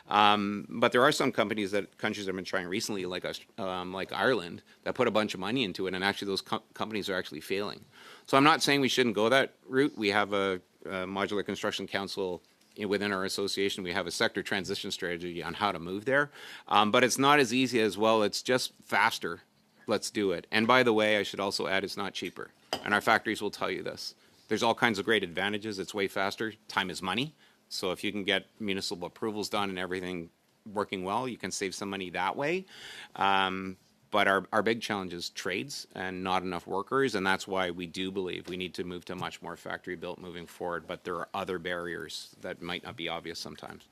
S11: But there are some countries that have been trying recently, like Ireland, that put a bunch of money into it, and actually those companies are actually failing. So I'm not saying we shouldn't go that route. We have a Modular Construction Council within our association. We have a sector transition strategy on how to move there. But it's not as easy as, well, it's just faster. Let's do it. And by the way, I should also add, it's not cheaper. And our factories will tell you this. There's all kinds of great advantages. It's way faster. Time is money. So if you can get municipal approvals done and everything working well, you can save some money that way. But our big challenge is trades and not enough workers. And that's why we do believe we need to move to much more factory built moving forward. But there are other barriers that might not be obvious sometimes.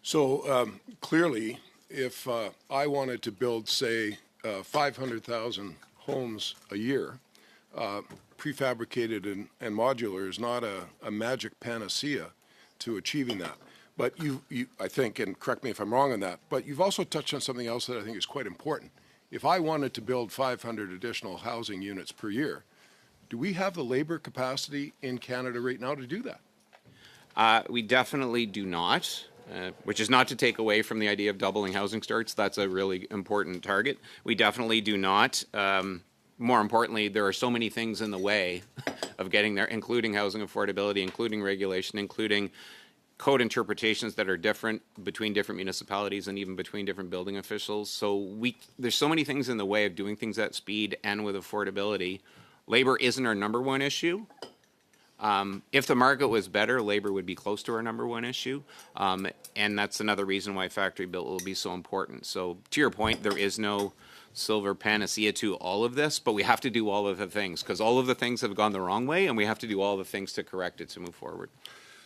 S7: So clearly, if I wanted to build, say, 500,000 homes a year, prefabricated and modular is not a magic panacea to achieving that. But you, I think, and correct me if I'm wrong on that, but you've also touched on something else that I think is quite important. If I wanted to build 500 additional housing units per year, do we have the labor capacity in Canada right now to do that?
S11: We definitely do not. Which is not to take away from the idea of doubling housing starts. That's a really important target. We definitely do not. more importantly, there are so many things in the way of getting there, including housing affordability, including regulation, including code interpretations that are different between different municipalities and even between different building officials. So there's so many things in the way of doing things at speed and with affordability. Labor isn't our number one issue. If the market was better, labor would be close to our number one issue. And that's another reason why factory built will be so important. So to your point, there is no silver panacea to all of this, but we have to do all of the things because all of the things have gone the wrong way and we have to do all the things to correct it to move forward.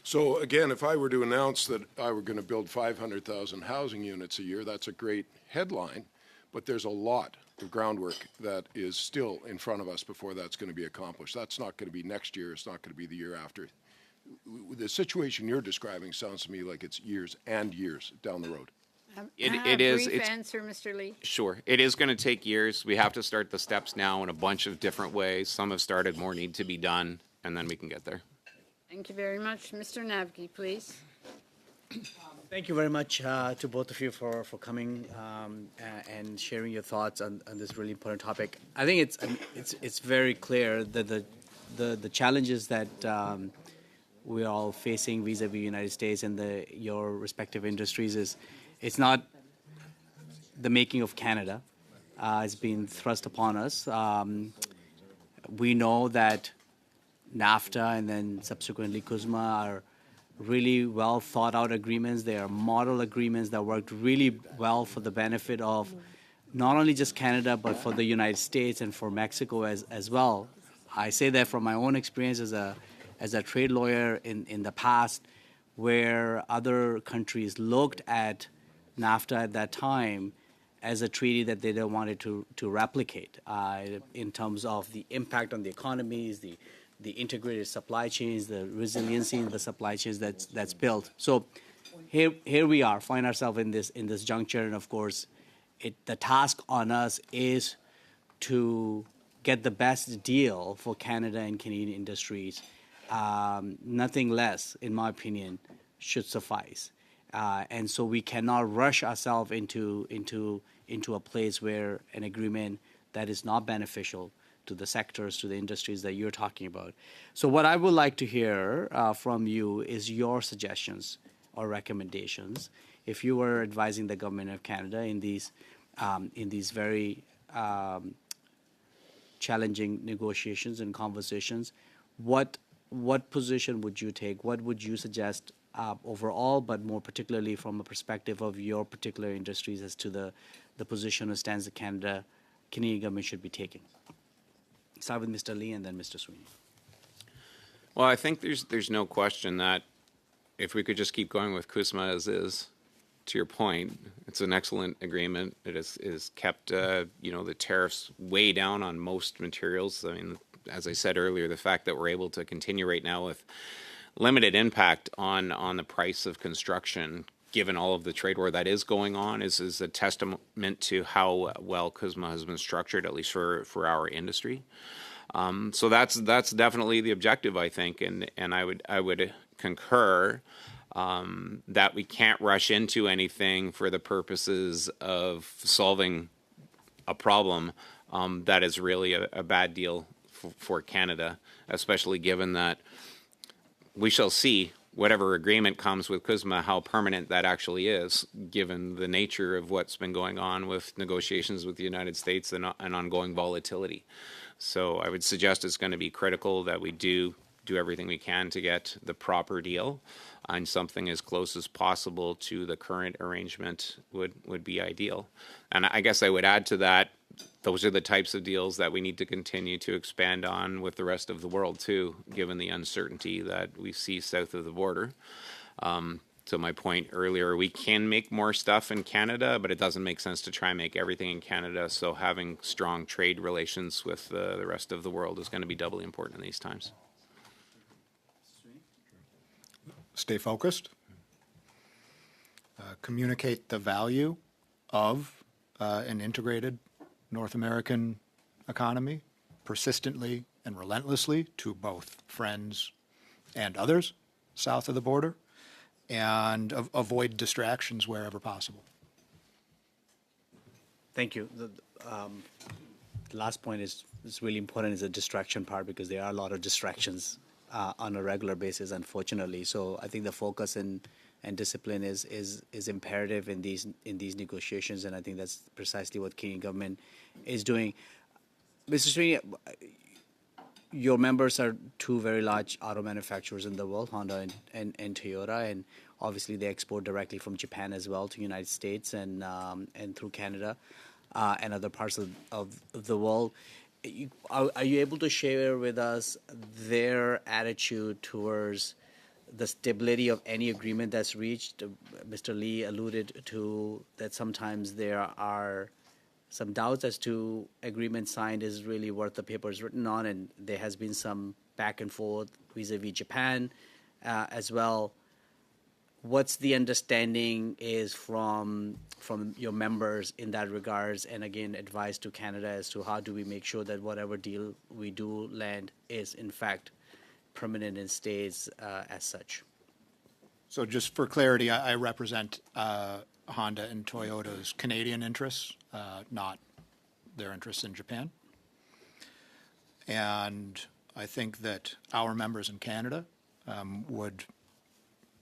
S7: So again, if I were to announce that I were going to build 500,000 housing units a year, that's a great headline, but there's a lot of groundwork that is still in front of us before that's going to be accomplished. That's not going to be next year. It's not going to be the year after. The situation you're describing sounds to me like it's years and years down the road.
S11: It is.
S1: Brief answer, Mr. Lee.
S11: Sure. It is going to take years. We have to start the steps now in a bunch of different ways. Some have started, more need to be done, and then we can get there.
S1: Thank you very much. Mr. Navgi, please.
S14: Thank you very much to both of you for coming and sharing your thoughts on this really important topic. I think it's very clear that the challenges that we're all facing vis-a-vis the United States and your respective industries it's not the making of Canada. It's been thrust upon us. We know that NAFTA and then subsequently CUSMA are really well thought out agreements. They are model agreements that worked really well for the benefit of not only just Canada, but for the United States and for Mexico as well. I say that from my own experience as a trade lawyer in the past, where other countries looked at NAFTA at that time as a treaty that they don't want it to replicate in terms of the impact on the economies, the integrated supply chains, the resiliency in the supply chains that's built. So here we are, find ourselves in this juncture, and of course, the task on us is to get the best deal for Canada and Canadian industries. Nothing less, in my opinion, should suffice. And so we cannot rush ourselves into a place where an agreement that is not beneficial to the sectors, to the industries that you're talking about. So what I would like to hear from you is your suggestions or recommendations. If you were advising the government of Canada in these very challenging negotiations and conversations, what position would you take? What would you suggest overall, but more particularly from a perspective of your particular industries as to the position or stance that Canadian government should be taking? Start with Mr. Lee and then Mr. Sweeney.
S11: Well, I think there's no question that if we could just keep going with CUSMA as is, to your point, it's an excellent agreement. It is kept the tariffs way down on most materials. I mean, as I said earlier, the fact that we're able to continue right now with limited impact on the price of construction, given all of the trade war that is going on, is a testament to how well CUSMA has been structured, at least for our industry. So that's definitely the objective, I think, and I would concur that we can't rush into anything for the purposes of solving a problem that is really a bad deal for Canada, especially given that we shall see whatever agreement comes with CUSMA, how permanent that actually is, given the nature of what's been going on with negotiations with the United States and ongoing volatility. So I would suggest it's going to be critical that we do everything we can to get the proper deal, and something as close as possible to the current arrangement would be ideal. And I guess I would add to that, those are the types of deals that we need to continue to expand on with the rest of the world too, given the uncertainty that we see south of the border. To my point earlier, we can make more stuff in Canada, but it doesn't make sense to try and make everything in Canada. So having strong trade relations with the rest of the world is going to be doubly important in these times.
S12: Stay focused. Communicate the value of an integrated North American economy persistently and relentlessly to both friends and others south of the border, and avoid distractions wherever possible.
S14: Thank you. The last point is is really important is the distraction part, because there are a lot of distractions on a regular basis, unfortunately. So I think the focus and discipline is imperative in these negotiations, and I think that's precisely what Canadian government is doing. Mr. Sweeney, your members are two very large auto manufacturers in the world, Honda and Toyota, and obviously they export directly from Japan as well to the United States and through Canada and other parts of the world. Are you able to share with us their attitude towards the stability of any agreement that's reached? Mr. Lee alluded to that sometimes there are some doubts as to agreement signed is really worth the paper it's written on, and there has been some back and forth vis-a-vis Japan as well. What's the understanding is from your members in that regards, and again, advice to Canada as to how do we make sure that whatever deal we do land is in fact permanent and stays as such?
S12: So just for clarity, I represent Honda and Toyota's Canadian interests, not their interests in Japan. And I think that our members in Canada would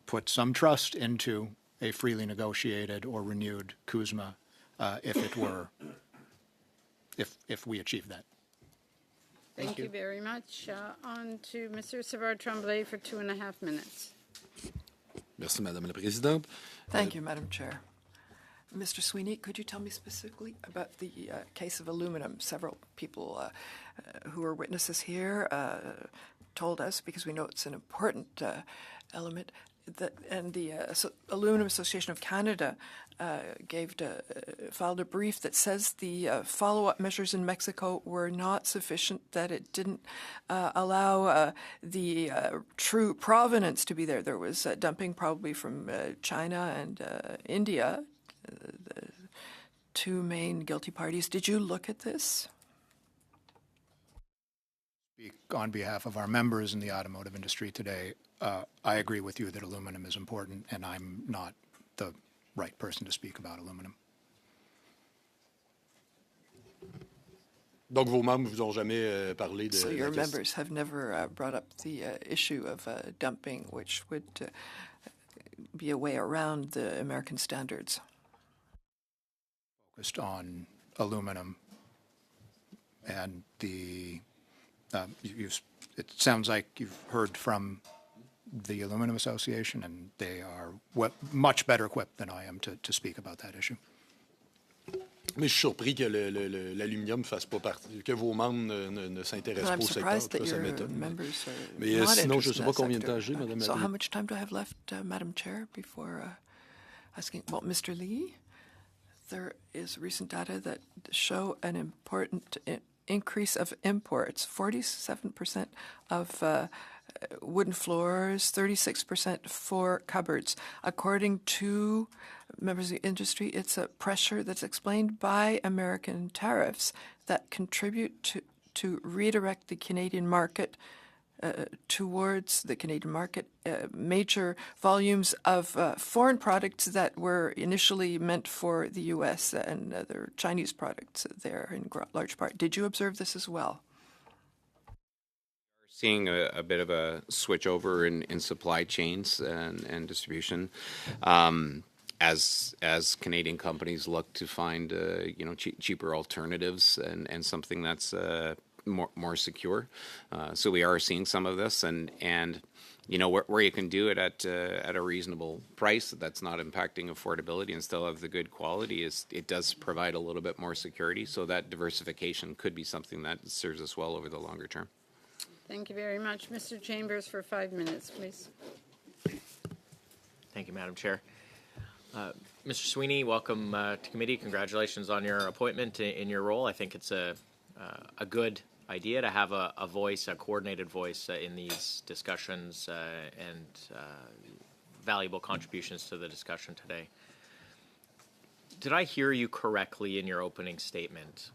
S12: put some trust into a freely negotiated or renewed CUSMA if we achieve that.
S1: Thank you very much. On to Mr. Savard-Tremblay for 2.5 minutes.
S5: Merci, Madame la Présidente.
S6: Thank you, Madam Chair. Mr. Sweeney, could you tell me specifically about the case of aluminum? Several people who are witnesses here told us, because we know it's an important element, and the Aluminum Association of Canada filed a brief that says the follow-up measures in Mexico were not sufficient, that it didn't allow the true provenance to be there. There was dumping probably from China and India, the two main guilty parties. Did you look at this?
S12: On behalf of our members in the automotive industry today, I agree with you that aluminum is important, and I'm not the right person to speak about aluminum.
S5: Donc, vos membres vous ont jamais parlé de.
S6: So your members have never brought up the issue of dumping, which would be a way around the American standards.
S12: Focused on aluminum and the. It sounds like you've heard from the Aluminum Association, and they are much better equipped than I am to speak about that issue.
S5: Mais je suis surpris que l'aluminium ne fasse pas partie, que vos membres ne s'intéressent pas au secteur. Ça m'étonne. Mais sinon, je ne sais pas combien de temps j'ai, Madame la
S6: So how much time do I have left, Madam Chair, before asking? Well, Mr. Lee, there is recent data that show an important increase of imports, 47% of wooden floors, 36% for cupboards. According to members of the industry, it's a pressure that's explained by American tariffs that contribute to redirect the Canadian market towards the Canadian market, major volumes of foreign products that were initially meant for the U.S. and other Chinese products there in large part. Did you observe this as well?
S11: We're seeing a bit of a switch over in supply chains and distribution. As Canadian companies look to find cheaper alternatives and something that's more secure, so we are seeing some of this, and where you can do it at a reasonable price that's not impacting affordability and still have the good quality, it does provide a little bit more security. So that diversification could be something that serves us well over the longer term.
S1: Thank you very much, Mr. Chambers, for 5 minutes, please.
S9: Thank you, Madam Chair. Mr. Sweeney, welcome to committee. Congratulations on your appointment in your role. I think it's a good idea to have a voice, a coordinated voice in these discussions and valuable contributions to the discussion today. Did I hear you correctly in your opening statement?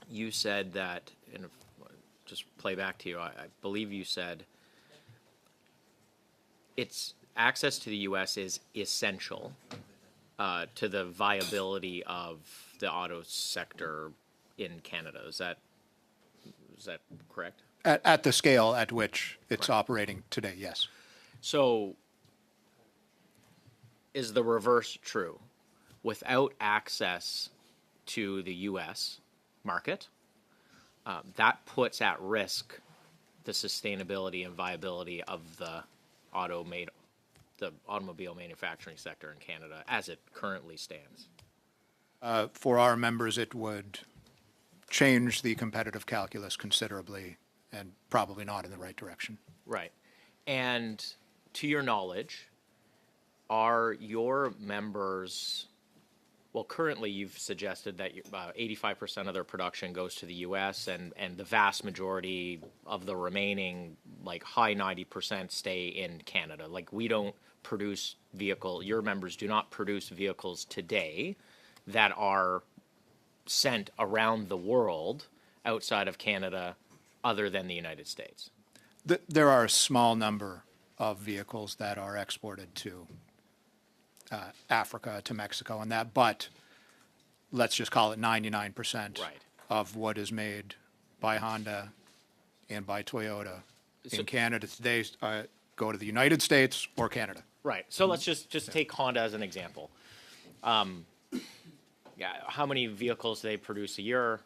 S9: You said that, and just play back to you, I believe you said it's access to the U.S. is essential to the viability of the auto sector in Canada. Is that Is that correct?
S12: At the scale at which it's operating today, yes.
S9: So is the reverse true? Without access to the U.S. market, that puts at risk the sustainability and viability of the automobile manufacturing sector in Canada as it currently stands.
S12: For our members, it would change the competitive calculus considerably and probably not in the right direction.
S9: Right. And to your knowledge, are your members, well, currently you've suggested that 85% of their production goes to the U.S. and the vast majority of the remaining, like high 90% stay in Canada. Like we don't produce your members do not produce vehicles today that are sent around the world outside of Canada other than the United States.
S12: There are a small number of vehicles that are exported to Africa, to Mexico and that, but let's just call it 99% of what is made by Honda and by Toyota in Canada today go to the United States or Canada.
S9: Right. So let's just take Honda as an example. How many vehicles do they produce a year?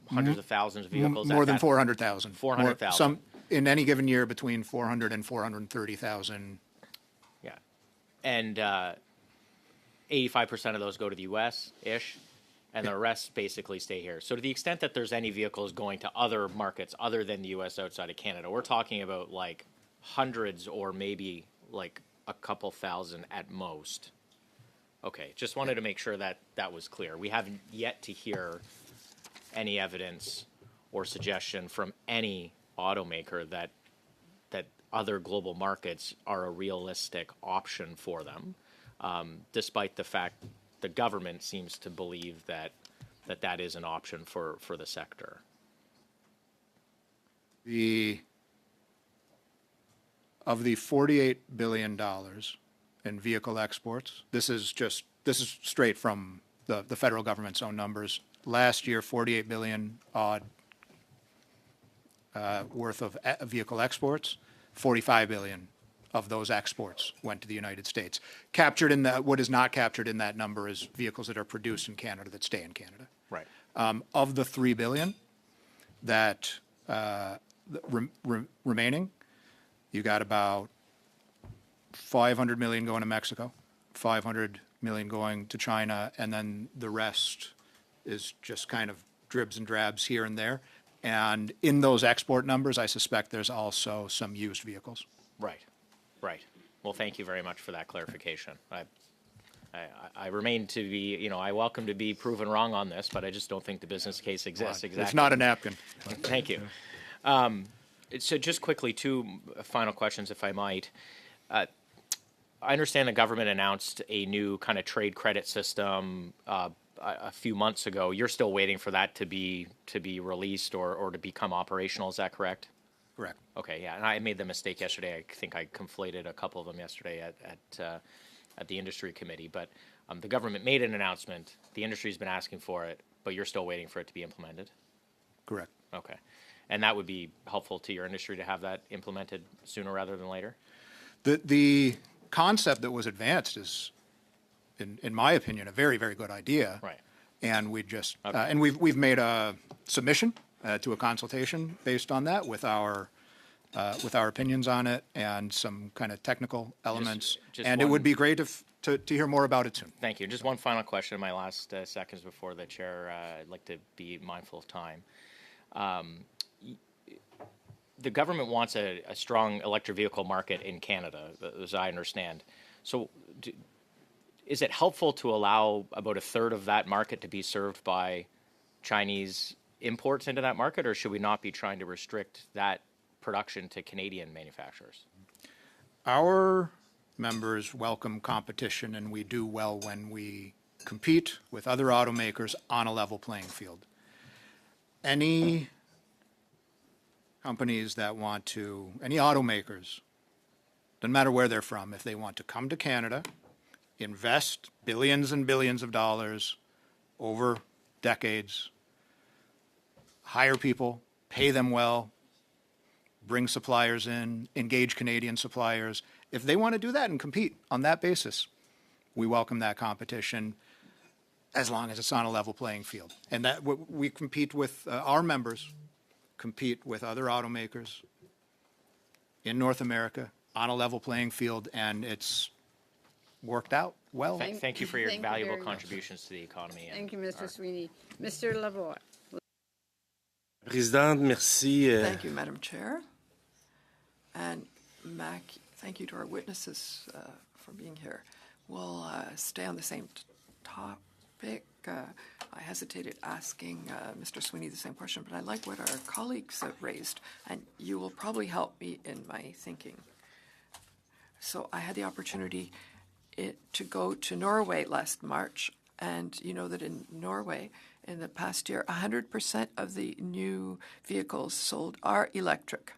S9: Hundreds of thousands of vehicles?
S12: More than 400,000.
S9: 400,000.
S12: Some in any given year between 400 and 430,000.
S9: Yeah. And 85% of those go to the U.S.-ish, and the rest basically stay here. So to the extent that there's any vehicles going to other markets other than the U.S. outside of Canada, we're talking about like hundreds or maybe like a couple thousand at most. Okay, just wanted to make sure that that was clear. We haven't yet to hear any evidence or suggestion from any automaker that other global markets are a realistic option for them, despite the fact the government seems to believe that is an option for the sector.
S12: Of the $48 billion in vehicle exports, this is straight from the federal government's own numbers. Last year, 48 billion odd worth of vehicle exports. 45 billion of those exports went to the United States. What is not captured in that number is vehicles that are produced in Canada that stay in Canada.
S9: Right.
S12: Of the 3 billion that remaining, you got about 500 million going to Mexico, 500 million going to China, and then the rest is just kind of dribs and drabs here and there. And in those export numbers, I suspect there's also some used vehicles.
S9: Right. Right. Well, thank you very much for that clarification. I remain to be, I welcome to be proven wrong on this, but I just don't think the business case exists. Exactly.
S12: It's not a napkin.
S9: Thank you. So just quickly, two final questions, if I might. I understand the government announced a new kind of trade credit system a few months ago. You're still waiting for that to be released or to become operational. Is that correct?
S12: Correct.
S9: Okay. Yeah. And I made the mistake yesterday. I think I conflated a couple of them yesterday at the industry committee. But the government made an announcement. The industry's been asking for it, but you're still waiting for it to be implemented.
S12: Correct.
S9: Okay. And that would be helpful to your industry to have that implemented sooner rather than later?
S12: The concept that was advanced is, in my opinion, a very, very good idea.
S9: Right.
S12: And we've made a submission to a consultation based on that with our opinions on it and some kind of technical elements. It would be great to hear more about it soon.
S9: Thank you. Just one final question in my last seconds before the chair. I'd like to be mindful of time. The government wants a strong electric vehicle market in Canada, as I understand. So is it helpful to allow about a third of that market to be served by Chinese imports into that market, or should we not be trying to restrict that production to Canadian manufacturers?
S12: Our members welcome competition, and we do well when we compete with other automakers on a level playing field. Any companies that any automakers, doesn't matter where they're from, if they want to come to Canada, invest billions and billions of dollars over decades, hire people, pay them well, bring suppliers in, engage Canadian suppliers. If they want to do that and compete on that basis, we welcome that competition as long as it's on a level playing field. And that we compete with our members, compete with other automakers in North America on a level playing field, and it's worked out well.
S9: Thank you for your
S1: Thank you
S9: valuable
S1: very much.
S9: contributions to the economy.
S1: Thank you, Mr. Sweeney. Mr. Lavoie.
S15: Présidente, merci.
S6: Thank you, Madam Chair. And Mac, thank you to our witnesses for being here. We'll stay on the same topic. I hesitated asking Mr. Sweeney the same question, but I like what our colleagues have raised, and you will probably help me in my thinking. So I had the opportunity to go to Norway last March, and you know that in Norway, in the past year, 100% of the new vehicles sold are electric.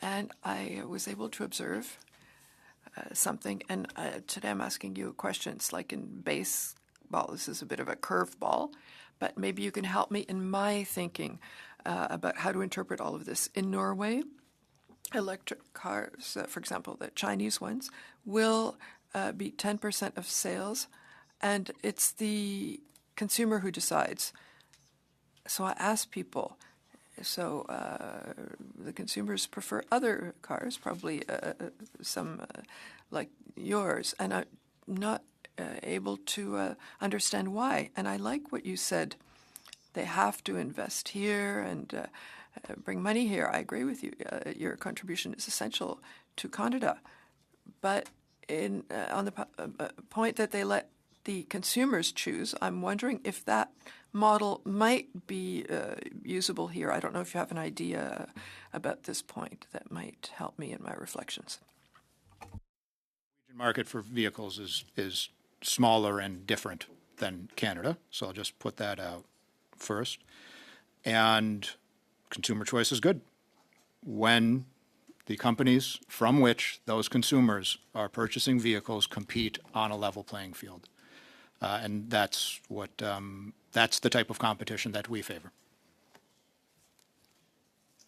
S6: And I was able to observe something, and today I'm asking you questions like in baseball. This is a bit of a curveball, but maybe you can help me in my thinking about how to interpret all of this. In Norway, electric cars, for example, the Chinese ones, will be 10% of sales, and it's the consumer who decides. So I ask people, so the consumers prefer other cars, probably some like yours, and I'm not able to understand why. And I like what you said. They have to invest here and bring money here. I agree with you. Your contribution is essential to Canada. But on the point that they let the consumers choose, I'm wondering if that model might be usable here. I don't know if you have an idea about this point that might help me in my reflections.
S12: The market for vehicles is smaller and different than Canada, so I'll just put that out first. And consumer choice is good when the companies from which those consumers are purchasing vehicles compete on a level playing field. And that's the type of competition that we favor.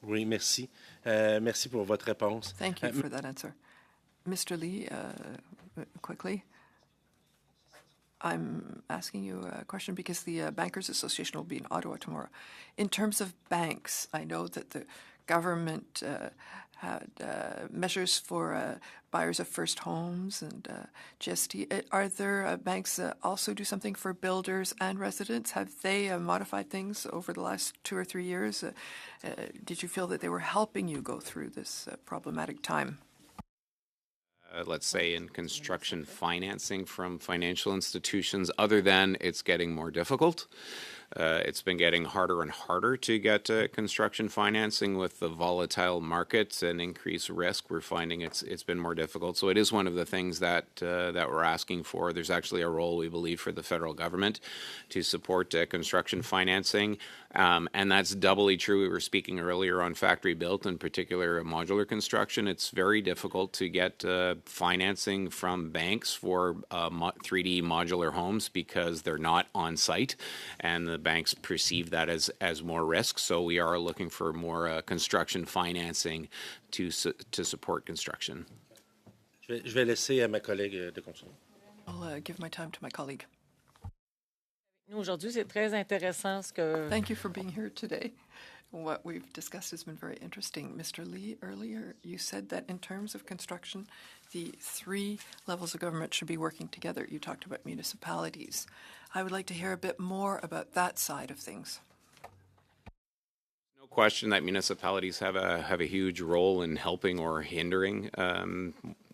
S15: Oui, merci. Merci pour votre réponse.
S6: Thank you for that answer. Mr. Lee, quickly. I'm asking you a question because the Bankers Association will be in Ottawa tomorrow. In terms of banks, I know that the government had measures for buyers of first homes and GST. Are there banks that also do something for builders and residents? Have they modified things over the last 2 or 3 years? Did you feel that they were helping you go through this problematic time?
S11: Let's say in construction financing from financial institutions, other than it's getting more difficult. It's been getting harder and harder to get construction financing with the volatile markets and increased risk. We're finding it's been more difficult. So it is one of the things that we're asking for. There's actually a role, we believe, for the federal government to support construction financing. And that's doubly true. We were speaking earlier on factory built, in particular modular construction. It's very difficult to get financing from banks for 3D modular homes because they're not on site, and the banks perceive that as more risk. So we are looking for more construction financing to support construction.
S15: Je vais laisser à ma collègue de continuer.
S6: I'll give my time to my colleague.
S10: Aujourd'hui, c'est très intéressant ce que...
S6: Thank you for being here today. What we've discussed has been very interesting. Mr. Lee, earlier you said that in terms of construction, the 3 levels of government should be working together. You talked about municipalities. I would like to hear a bit more about that side of things.
S11: No question that municipalities have a huge role in helping or hindering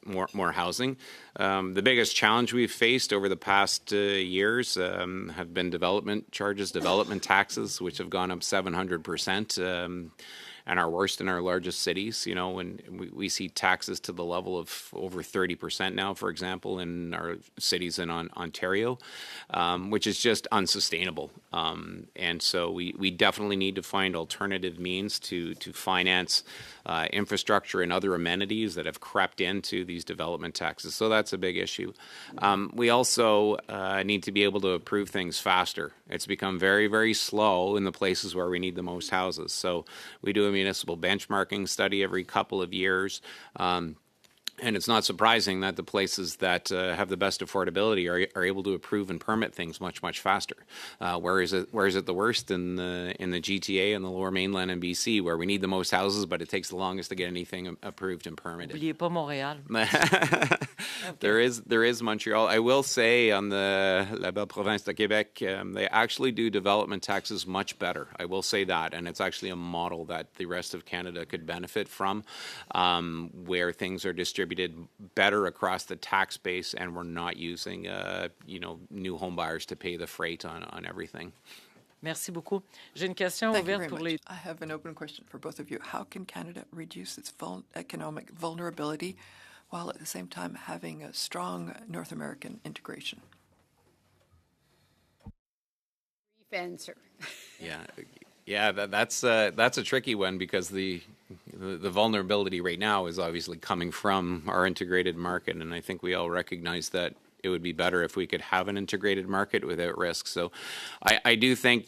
S11: more housing. The biggest challenge we've faced over the past years have been development charges, development taxes, which have gone up 700%. our worst in our largest cities. You know, when we see taxes to the level of over 30% now, for example, in our cities in Ontario, which is just unsustainable. And so we definitely need to find alternative means to finance infrastructure and other amenities that have crept into these development taxes. So that's a big issue. We also need to be able to approve things faster. It's become very, very slow in the places where we need the most houses. So we do a municipal benchmarking study every couple of years. And it's not surprising that the places that have the best affordability are able to approve and permit things much, much faster. Where is it the worst in the GTA and the Lower Mainland and BC, where we need the most houses, but it takes the longest to get anything approved and permitted.
S10: N'oubliez pas Montréal.
S11: There is Montreal. I will say on the La Belle Province de Québec, they actually do development taxes much better. I will say that, and it's actually a model that the rest of Canada could benefit from, where things are distributed better across the tax base, and we're not using new home buyers to pay the freight on everything.
S10: Merci beaucoup. J'ai une question
S6: Thank you
S10: ouverte
S6: very
S10: pour les...
S6: much. I have an open question for both of you. How can Canada reduce its economic vulnerability while at the same time having a strong North American integration?
S1: Brief answer.
S11: Yeah, that's a tricky one, because the vulnerability right now is obviously coming from our integrated market, and I think we all recognize that it would be better if we could have an integrated market without risk. So I do think,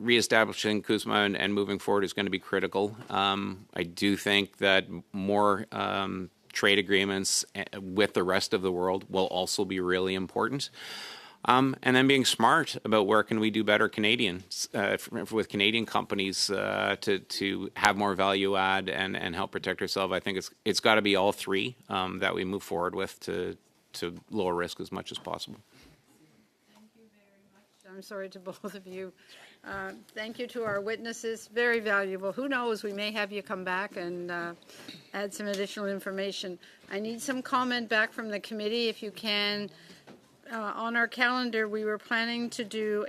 S11: reestablishing CUSMA and moving forward is going to be critical. I do think that more trade agreements with the rest of the world will also be really important. And then being smart about where can we do better with Canadian companies to have more value add and help protect ourselves. I think it's got to be all three that we move forward with to lower risk as much as possible.
S1: Thank you very much. I'm sorry to both of you. Thank you to our witnesses. Very valuable. Who knows, we may have you come back and add some additional information. I need some comment back from the committee, if you can. On our calendar, we were planning to do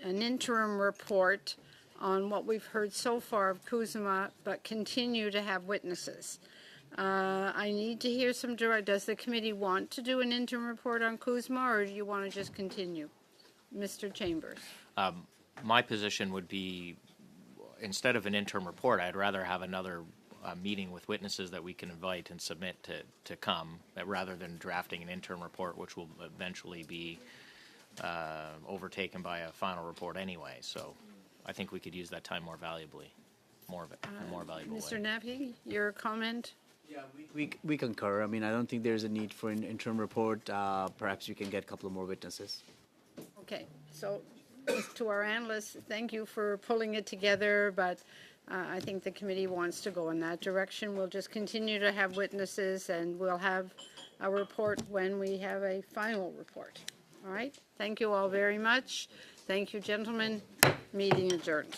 S1: an interim report on what we've heard so far of CUSMA, but continue to have witnesses. I need to hear some direct. Does the committee want to do an interim report on CUSMA, or do you want to just continue? Mr. Chambers.
S9: My position would be, instead of an interim report, I'd rather have another meeting with witnesses that we can invite and submit to come, rather than drafting an interim report, which will eventually be overtaken by a final report anyway. So I think we could use that time more valuably, more valuable
S1: Mr.
S9: way.
S1: Nappy, your comment?
S14: Yeah, we concur. I mean, I don't think there's a need for an interim report. Perhaps you can get a couple of more witnesses.
S1: Okay, so to our analysts, thank you for pulling it together, but I think the committee wants to go in that direction. We'll just continue to have witnesses, and we'll have a report when we have a final report. All right? Thank you all very much. Thank you, gentlemen. Meeting adjourned.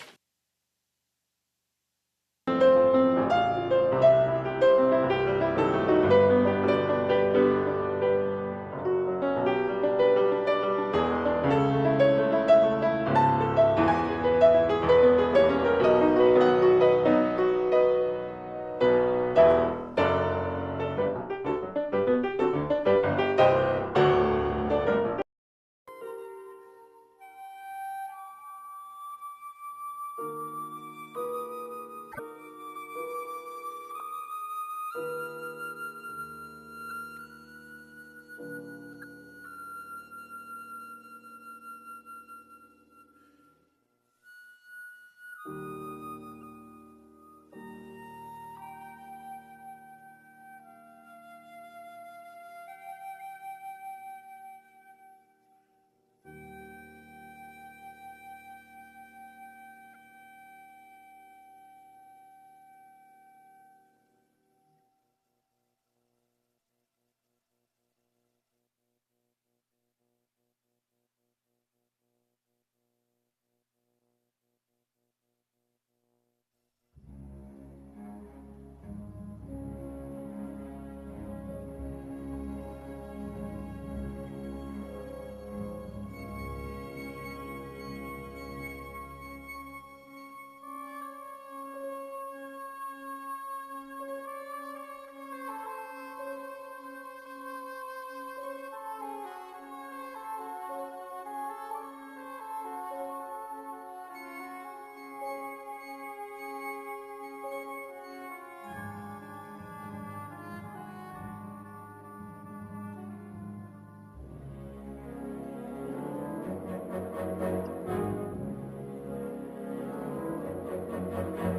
S16: you.